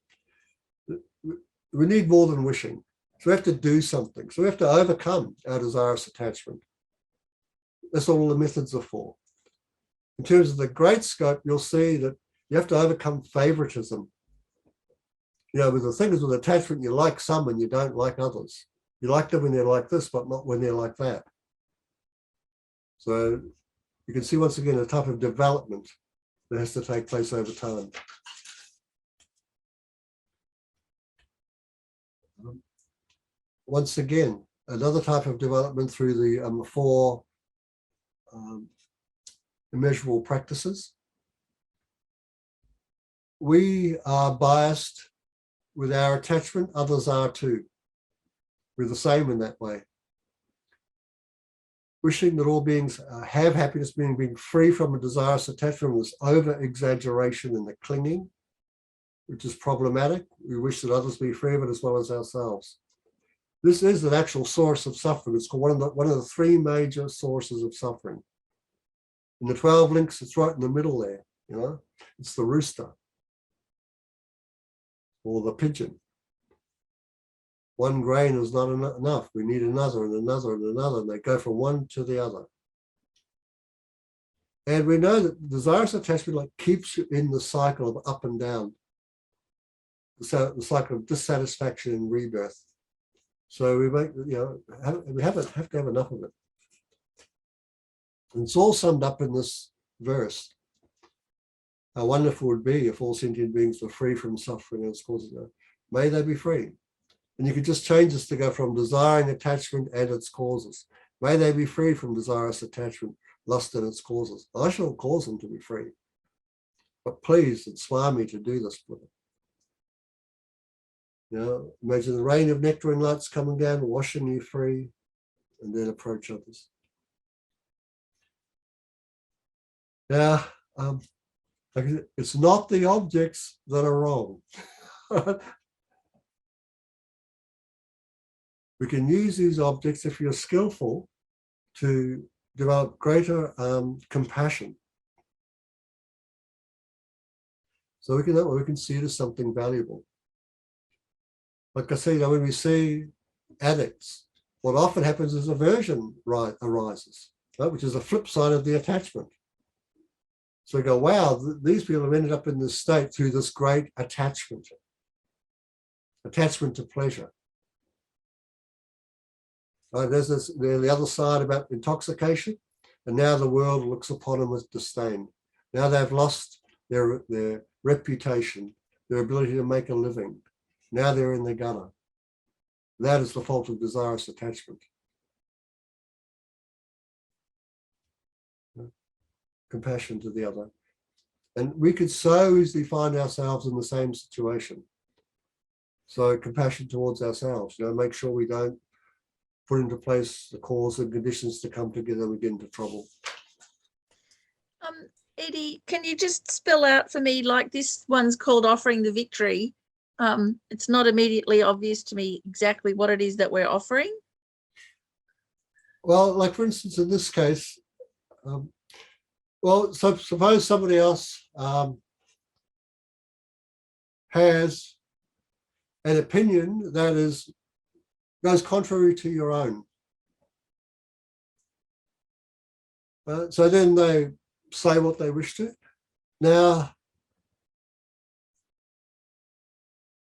We need more than wishing. So we have to do something. So we have to overcome our desirous attachment. That's what all the methods are for. In terms of the great scope, you'll see that you have to overcome favoritism. You know, with the thing is with attachment, you like some and you don't like others. You like them when they're like this, but not when they're like that. So you can see once again a type of development that has to take place over time. Once again, another type of development through the 4 immeasurable practices. We are biased with our attachment, others are too. We're the same in that way. Wishing that all beings have happiness, being free from a desirous attachment, this over-exaggeration and the clinging, which is problematic. We wish that others be free of it as well as ourselves. This is an actual source of suffering. It's called one of the 3 major sources of suffering. In the 12 links, it's right in the middle there, you know, it's the rooster or the pigeon. One grain is not enough. We need another and another and another, and they go from one to the other. And we know that desirous attachment like keeps you in the cycle of up and down, the cycle of dissatisfaction and rebirth. So we make, you know, we have to have enough of it. And it's all summed up in this verse. How wonderful it would be if all sentient beings were free from suffering and its causes. May they be free. And you could just change this to go from desiring attachment and its causes. May they be free from desirous attachment, lust and its causes. I shall cause them to be free. But please inspire me to do this for them. You know, imagine the rain of nectar and lights coming down, washing you free, and then approach others. Now, it's not the objects that are wrong. We can use these objects, if you're skillful, to develop greater compassion. So we can see it as something valuable. Like I say, you know, when we see addicts, what often happens is aversion arises, right? Which is the flip side of the attachment. So we go, wow, these people have ended up in this state through this great attachment to pleasure. There's the other side about intoxication, and now the world looks upon them with disdain. Now they've lost their reputation, their ability to make a living. Now they're in the gutter. That is the fault of desirous attachment. Compassion to the other. And we could so easily find ourselves in the same situation. So compassion towards ourselves, you know, make sure we don't put into place the cause and conditions to come together and get into trouble. Eddie, can you just spell out for me, like this one's called Offering the Victory. It's not immediately obvious to me exactly what it is that we're offering. Well, like for instance, in this case, well, so suppose somebody else has an opinion that goes contrary to your own. So then they say what they wish to. Now,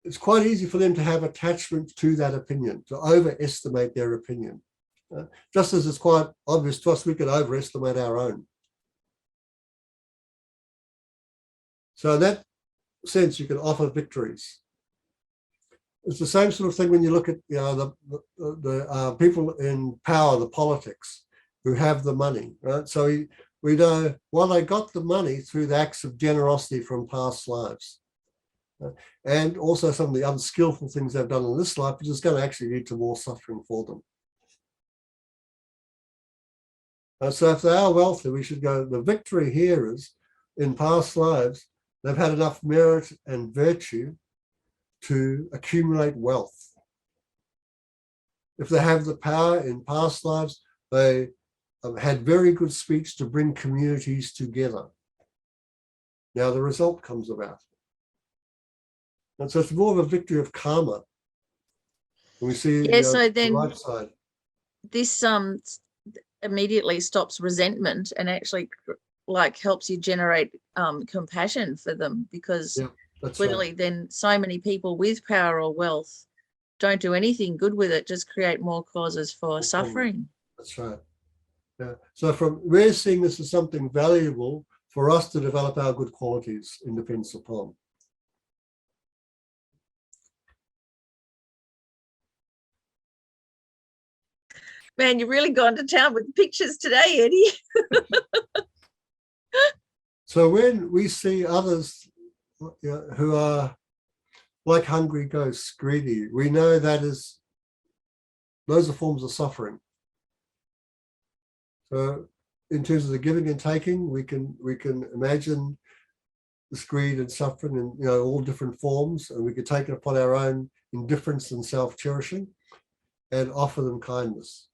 it's quite easy for them to have attachment to that opinion, to overestimate their opinion. Just as it's quite obvious to us, we can overestimate our own. So in that sense, you can offer victories. It's the same sort of thing when you look at, you know, the people in power, the politics, who have the money, right? So we know, well, they got the money through the acts of generosity from past lives. And also some of the unskillful things they've done in this life, which is going to actually lead to more suffering for them. So if they are wealthy, we should go, the victory here is, in past lives, they've had enough merit and virtue to accumulate wealth. If they have the power in past lives, they had very good speech to bring communities together. Now the result comes about. And so it's more of a victory of karma. And we see So then the right side. This immediately stops resentment and actually like helps you generate compassion for them, because clearly then so many people with power or wealth don't do anything good with it, just create more causes for suffering. That's right. Yeah. So we're seeing this as something valuable for us to develop our good qualities in dependence upon. Man, you've really gone to town with pictures today, Eddie. So when we see others who are like hungry ghosts, greedy, we know those are forms of suffering. So in terms of the giving and taking, we can imagine this greed and suffering in all different forms, and we can take it upon our own indifference and self-cherishing and offer them kindness.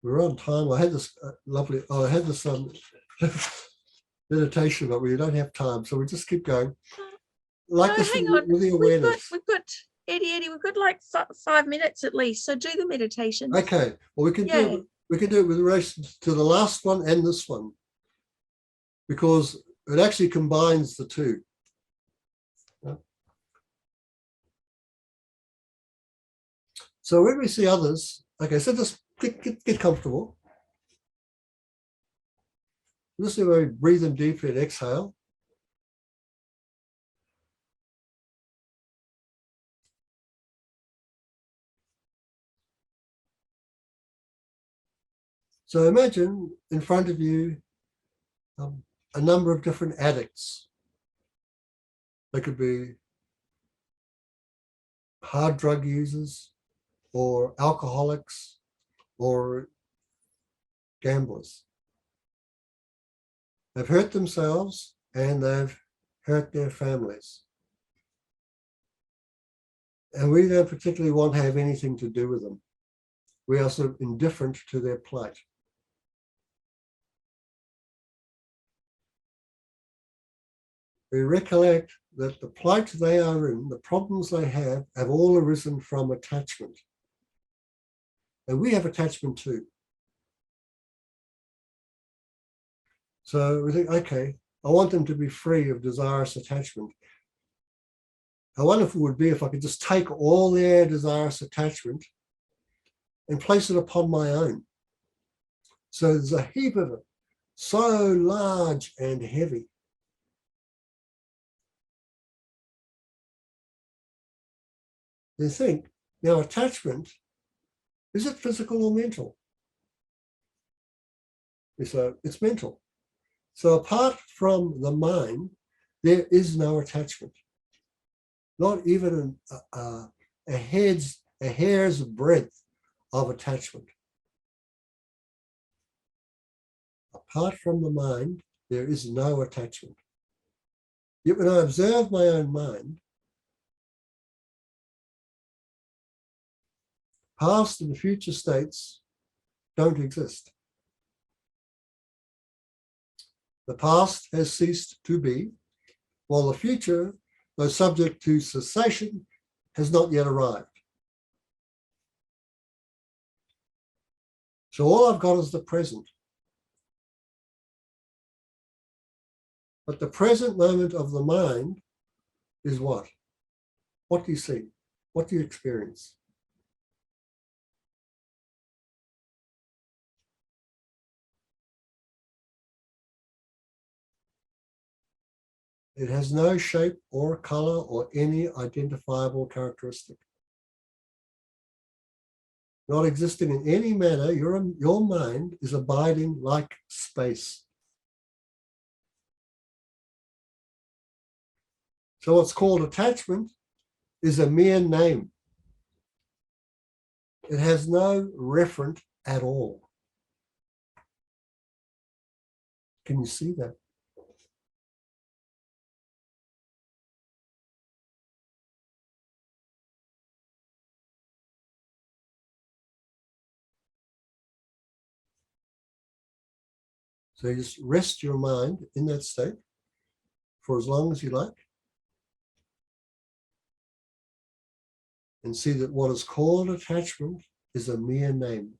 We're on time. I had this meditation, but we don't have time, so we just keep going. Hang on. With the awareness. We've got Eddie, we've got like 5 minutes at least. So do the meditation. Okay. Well, we can do it with relation to the last one and this one, because it actually combines the two. So when we see others, okay, so just get comfortable. Just breathe in deeply and exhale. So imagine in front of you a number of different addicts. They could be hard drug users or alcoholics or gamblers. They've hurt themselves and they've hurt their families. And we don't particularly want to have anything to do with them. We are sort of indifferent to their plight. We recollect that the plight they are in, the problems they have all arisen from attachment. And we have attachment too. So we think, okay, I want them to be free of desirous attachment. How wonderful it would be if I could just take all their desirous attachment and place it upon my own. So there's a heap of it, so large and heavy. You think, now attachment, is it physical or mental? So it's mental. So apart from the mind, there is no attachment. Not even a hair's breadth of attachment. Apart from the mind, there is no attachment. Yet when I observe my own mind, past and future states don't exist. The past has ceased to be, while the future, though subject to cessation, has not yet arrived. So all I've got is the present. But the present moment of the mind is what? What do you see? What do you experience? It has no shape or color or any identifiable characteristic. Not existing in any manner, your mind is abiding like space. So what's called attachment is a mere name. It has no referent at all. Can you see that? So you just rest your mind in that state for as long as you like. And see that what is called attachment is a mere name.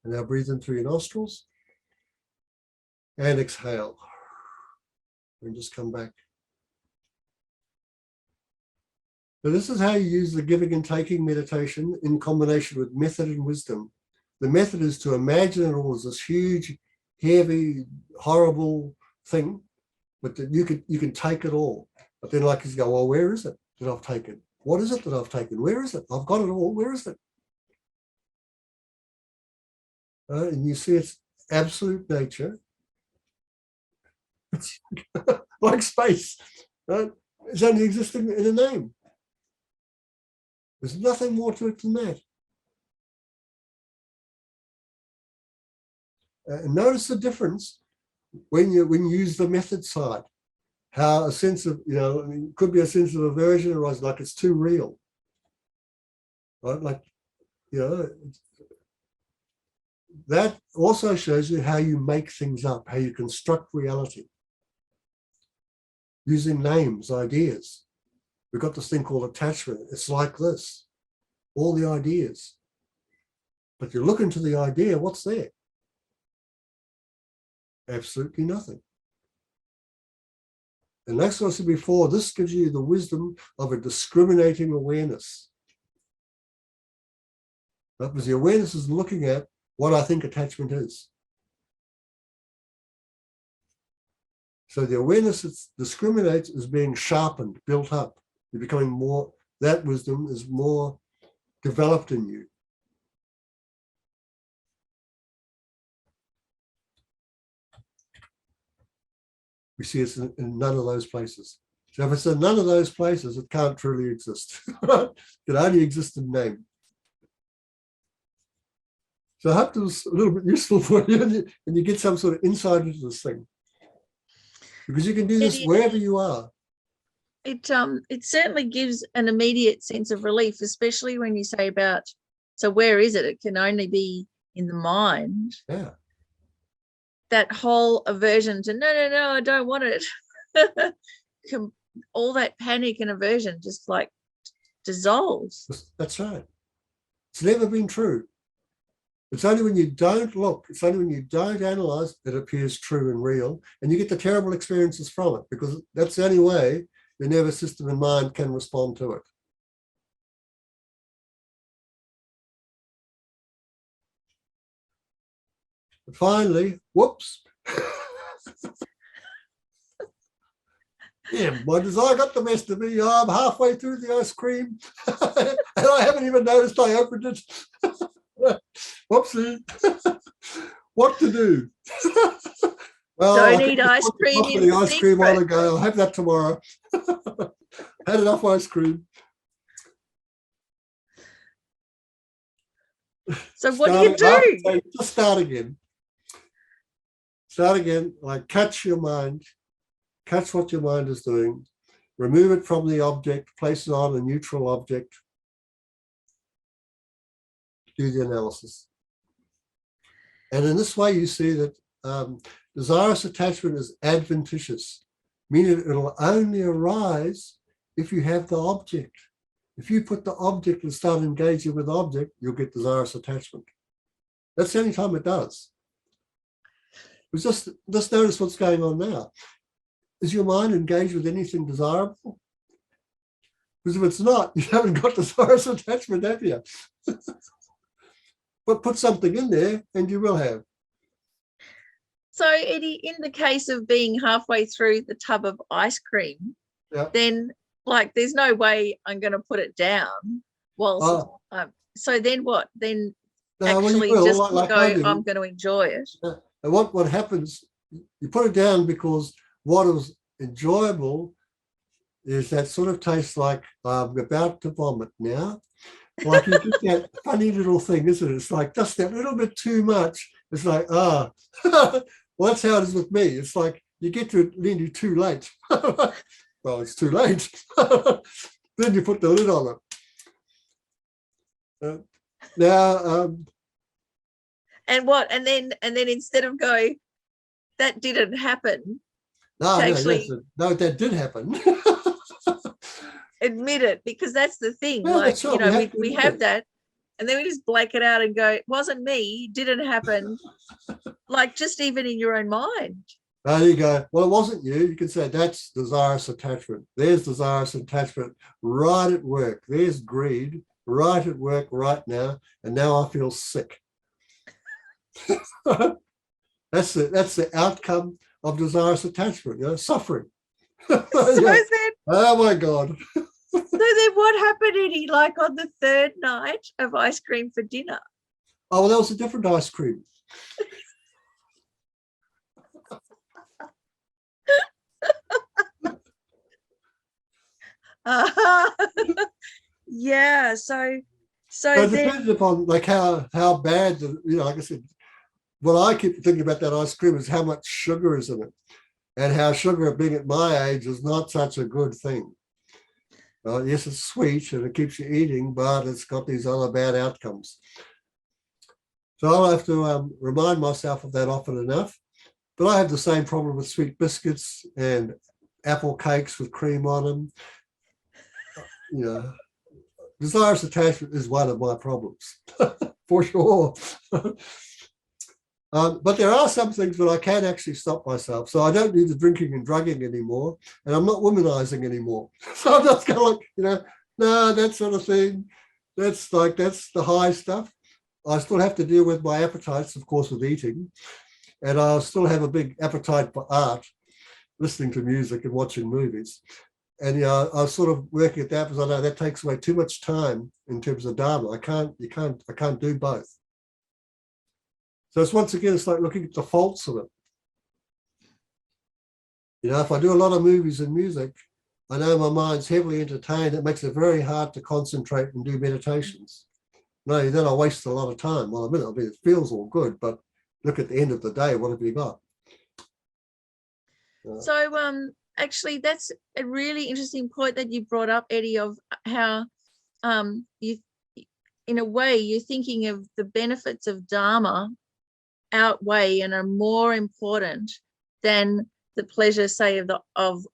And now breathe in through your nostrils and exhale. And just come back. So this is how you use the giving and taking meditation in combination with method and wisdom. The method is to imagine it all as this huge, heavy, horrible thing, but that you can take it all. But then like you go, well, where is it that I've taken? What is it that I've taken? Where is it? I've got it all. Where is it? And you see its absolute nature. It's like space. It's only existing in a name. There's nothing more to it than that. And notice the difference when you use the method side. How a sense of, it could be a sense of aversion arises, like it's too real. Right? Like, that also shows you how you make things up, how you construct reality. Using names, ideas. We've got this thing called attachment. It's like this, all the ideas. But you look into the idea, what's there? Absolutely nothing. And that's what I said before, this gives you the wisdom of a discriminating awareness. Because the awareness is looking at what I think attachment is. So the awareness that discriminates is being sharpened, built up. You're becoming more, that wisdom is more developed in you. We see it's in none of those places. So if it's in none of those places, it can't truly exist. It can only exist in name. So I hope it was a little bit useful for you, and you get some sort of insight into this thing. Because you can do this wherever you are. It certainly gives an immediate sense of relief, especially when you say about, so where is it? It can only be in the mind. Yeah. That whole aversion to no, I don't want it. All that panic and aversion just like dissolves. That's right. It's never been true. It's only when you don't look, it's only when you don't analyze that it appears true and real, and you get the terrible experiences from it, because that's the only way your nervous system and mind can respond to it. But finally, whoops. Yeah, my desire got the best of me. I'm halfway through the ice cream, and I haven't even noticed I opened it. Whoopsie. What to do? Well, Don't eat ice cream in the ice cream on secret. ago. I'll have that tomorrow. Had enough ice cream. So what do you do? Just start again. Start again. Like catch your mind. Catch what your mind is doing. Remove it from the object. Place it on a neutral object. Do the analysis. And in this way, you see that desirous attachment is adventitious, meaning it'll only arise if you have the object. If you put the object and start engaging with the object, you'll get desirous attachment. That's the only time it does. It's just notice what's going on now. Is your mind engaged with anything desirable? Because if it's not, you haven't got desirous attachment, have you? But put something in there and you will have. So Eddie, in the case of being halfway through the tub of ice cream, then like there's no way I'm going to put it down. Whilst, so then what? Then actually just like go, I'm going to enjoy it. And what happens, you put it down because what is enjoyable is that sort of tastes like I'm about to vomit now. Like you get that funny little thing, isn't it? It's like just that little bit too much. It's like, well, that's how it is with me. It's like you get to it nearly too late. Well, it's too late. Then you put the lid on it. And what? And then instead of going, that didn't happen. No, that did happen. Admit it, because that's the thing. Yeah, like, right. you know, we have that, and then we just blank it out and go, it wasn't me, didn't happen. Like just even in your own mind. There you go. Well, it wasn't you. You can say that's desirous attachment. There's desirous attachment right at work. There's greed right at work right now. And now I feel sick. That's the outcome of desirous attachment, suffering. So then, oh my God. So then what happened, Eddie, like on the third night of ice cream for dinner? Oh, well, that was a different ice cream. Yeah, so it depends upon like how bad, like I said, what I keep thinking about that ice cream is how much sugar is in it, and how sugar being at my age is not such a good thing. Yes, it's sweet and it keeps you eating, but it's got these other bad outcomes. So I'll have to remind myself of that often enough. But I have the same problem with sweet biscuits and apple cakes with cream on them. Desirous attachment is one of my problems, for sure. But there are some things that I can actually stop myself. So I don't need the drinking and drugging anymore, and I'm not womanizing anymore. So I'm just kind of like, no, that sort of thing. That's the high stuff. I still have to deal with my appetites, of course, with eating, and I'll still have a big appetite for art. listening to music and watching movies. And I was sort of working at that because I know that takes away too much time in terms of Dharma. I can't do both. So it's once again, it's like looking at the faults of it. If I do a lot of movies and music, I know my mind's heavily entertained. It makes it very hard to concentrate and do meditations. No, then I waste a lot of time. Well, I mean, it feels all good, but look at the end of the day, what have you got? So actually, that's a really interesting point that you brought up, Eddie, of how you, in a way, you're thinking of the benefits of Dharma outweigh and are more important than the pleasure, say, of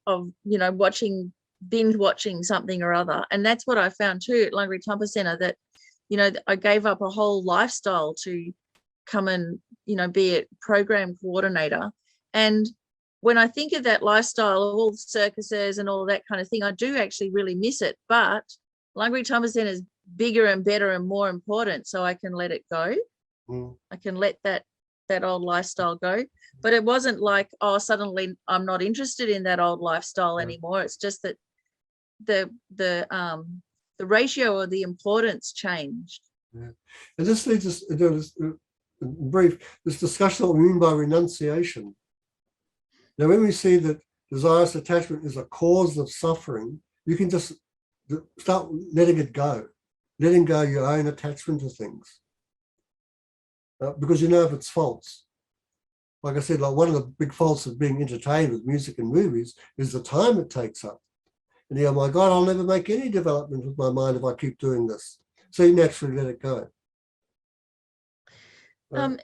binge watching something or other. And that's what I found too at Langri Tampa Center, that I gave up a whole lifestyle to come and be a program coordinator. And when I think of that lifestyle of all the circuses and all that kind of thing, I do actually really miss it. But Langri Tampa Center is bigger and better and more important, so I can let it go. I can let that old lifestyle go. But it wasn't like, oh, suddenly I'm not interested in that old lifestyle anymore. It's just that the ratio of the importance changed. Yeah. And this leads us to this discussion of what we mean by renunciation. Now, when we see that desirous attachment is a cause of suffering, you can just start letting it go, letting go your own attachment to things, because you know of its faults. Like I said, like one of the big faults of being entertained with music and movies is the time it takes up. And you go, my God, I'll never make any development with my mind if I keep doing this. So you naturally let it go.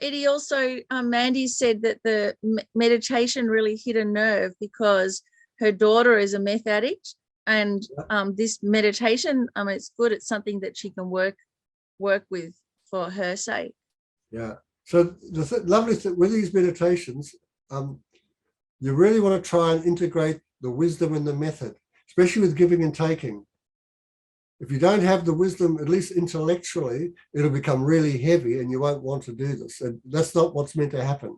Eddie, also, Mandy said that the meditation really hit a nerve because her daughter is a meth addict, and this meditation, it's good. It's something that she can work with for her sake. Yeah. So the lovely thing with these meditations, you really want to try and integrate the wisdom and the method, especially with giving and taking. If you don't have the wisdom, at least intellectually, it'll become really heavy and you won't want to do this. And that's not what's meant to happen.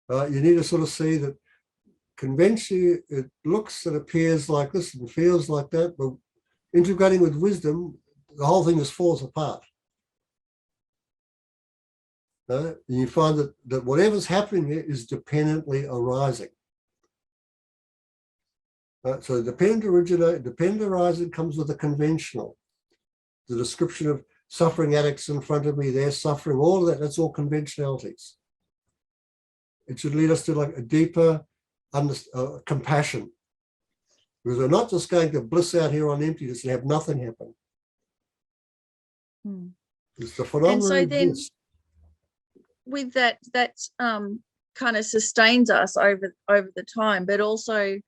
You need to sort of see that conventionally it looks and appears like this and feels like that, but integrating with wisdom, the whole thing just falls apart. And you find that whatever's happening here is dependently arising. So dependent arising comes with a conventional. The description of suffering addicts in front of me, they're suffering, all of that, that's all conventionalities. It should lead us to like a deeper compassion. Because we're not just going to bliss out here on emptiness and have nothing happen. It's the phenomenon. And so then with that kind of sustains us over the time, but also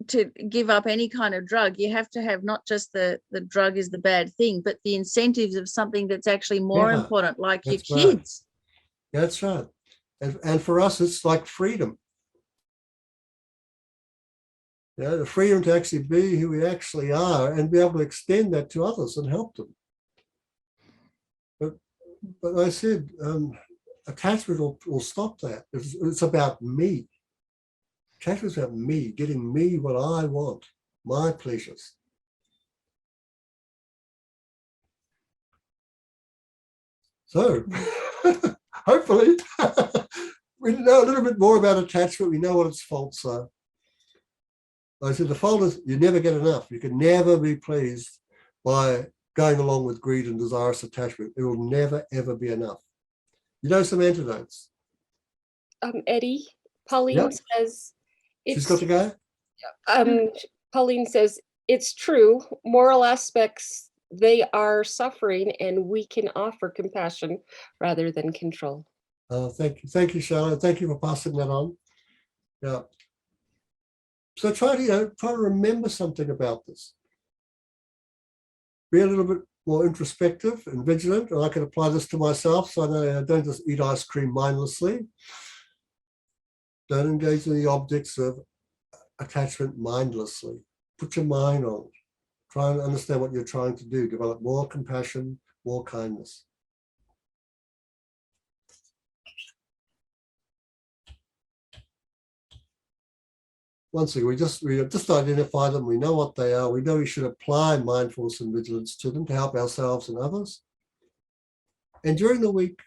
to give up any kind of drug, you have to have not just the drug is the bad thing, but the incentives of something that's actually more important, like your kids. Right. That's right. And for us, it's like freedom. The freedom to actually be who we actually are and be able to extend that to others and help them. But I said, attachment will stop that. It's about me. Attachment's about me, getting me what I want, my pleasures. So, hopefully, we know a little bit more about attachment. We know what its faults are. I said the fault is you never get enough. You can never be pleased by going along with greed and desirous attachment. It will never, ever be enough. You know some antidotes? Eddie, Pauline says... She's got to go? Pauline says, it's true. Moral aspects, they are suffering, and we can offer compassion rather than control. Thank you, Charlotte. Thank you for passing that on. Yeah. So try to remember something about this. Be a little bit more introspective and vigilant, and I can apply this to myself, so I know I don't just eat ice cream mindlessly. Don't engage in the objects of attachment mindlessly. Put your mind on it. Try and understand what you're trying to do. Develop more compassion, more kindness. once again, we just identify them. We know what they are. We know we should apply mindfulness and vigilance to them to help ourselves and others. And during the week,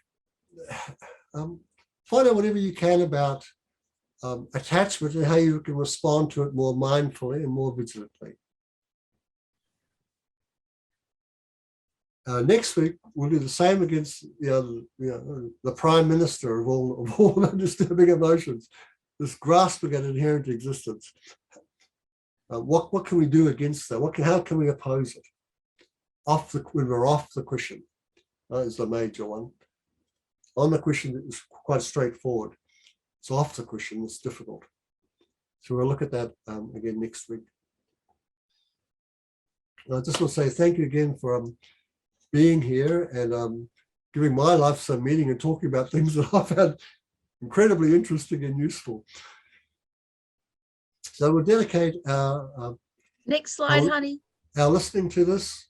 find out whatever you can about attachment and how you can respond to it more mindfully and more vigilantly. Next week, we'll do the same against the prime minister of all disturbing emotions, this grasping at inherent existence. What can we do against that? How can we oppose it? When we're off the cushion, is the major one. On the cushion, it's quite straightforward. It's off the cushion, it's difficult. So we'll look at that again next week. I just want to say thank you again for being here and giving my life some meaning and talking about things that I found incredibly interesting and useful. So we'll dedicate our Next slide, honey. Our listening to this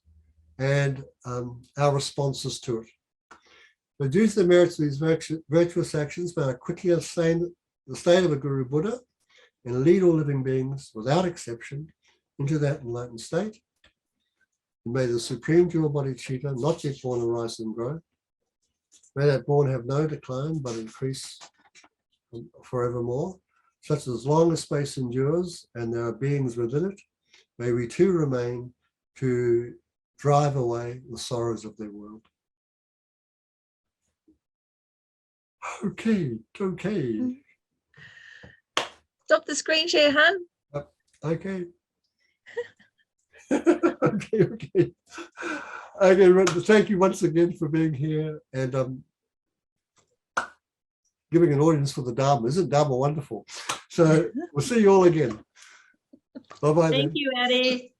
and our responses to it. So due to the merits of these virtuous actions, may I quickly ascend the state of a Guru Buddha and lead all living beings without exception into that enlightened state. And may the supreme dual body Chitta, not yet born, arise and grow. May that born have no decline, but increase forevermore, such as long as space endures and there are beings within it, may we too remain to drive away the sorrows of their world. Okay. Stop the screen share, hun. Okay. Okay. Thank you once again for being here and giving an audience for the Dharma. Isn't Dharma wonderful? So we'll see you all again. Bye-bye. Thank you, Eddie.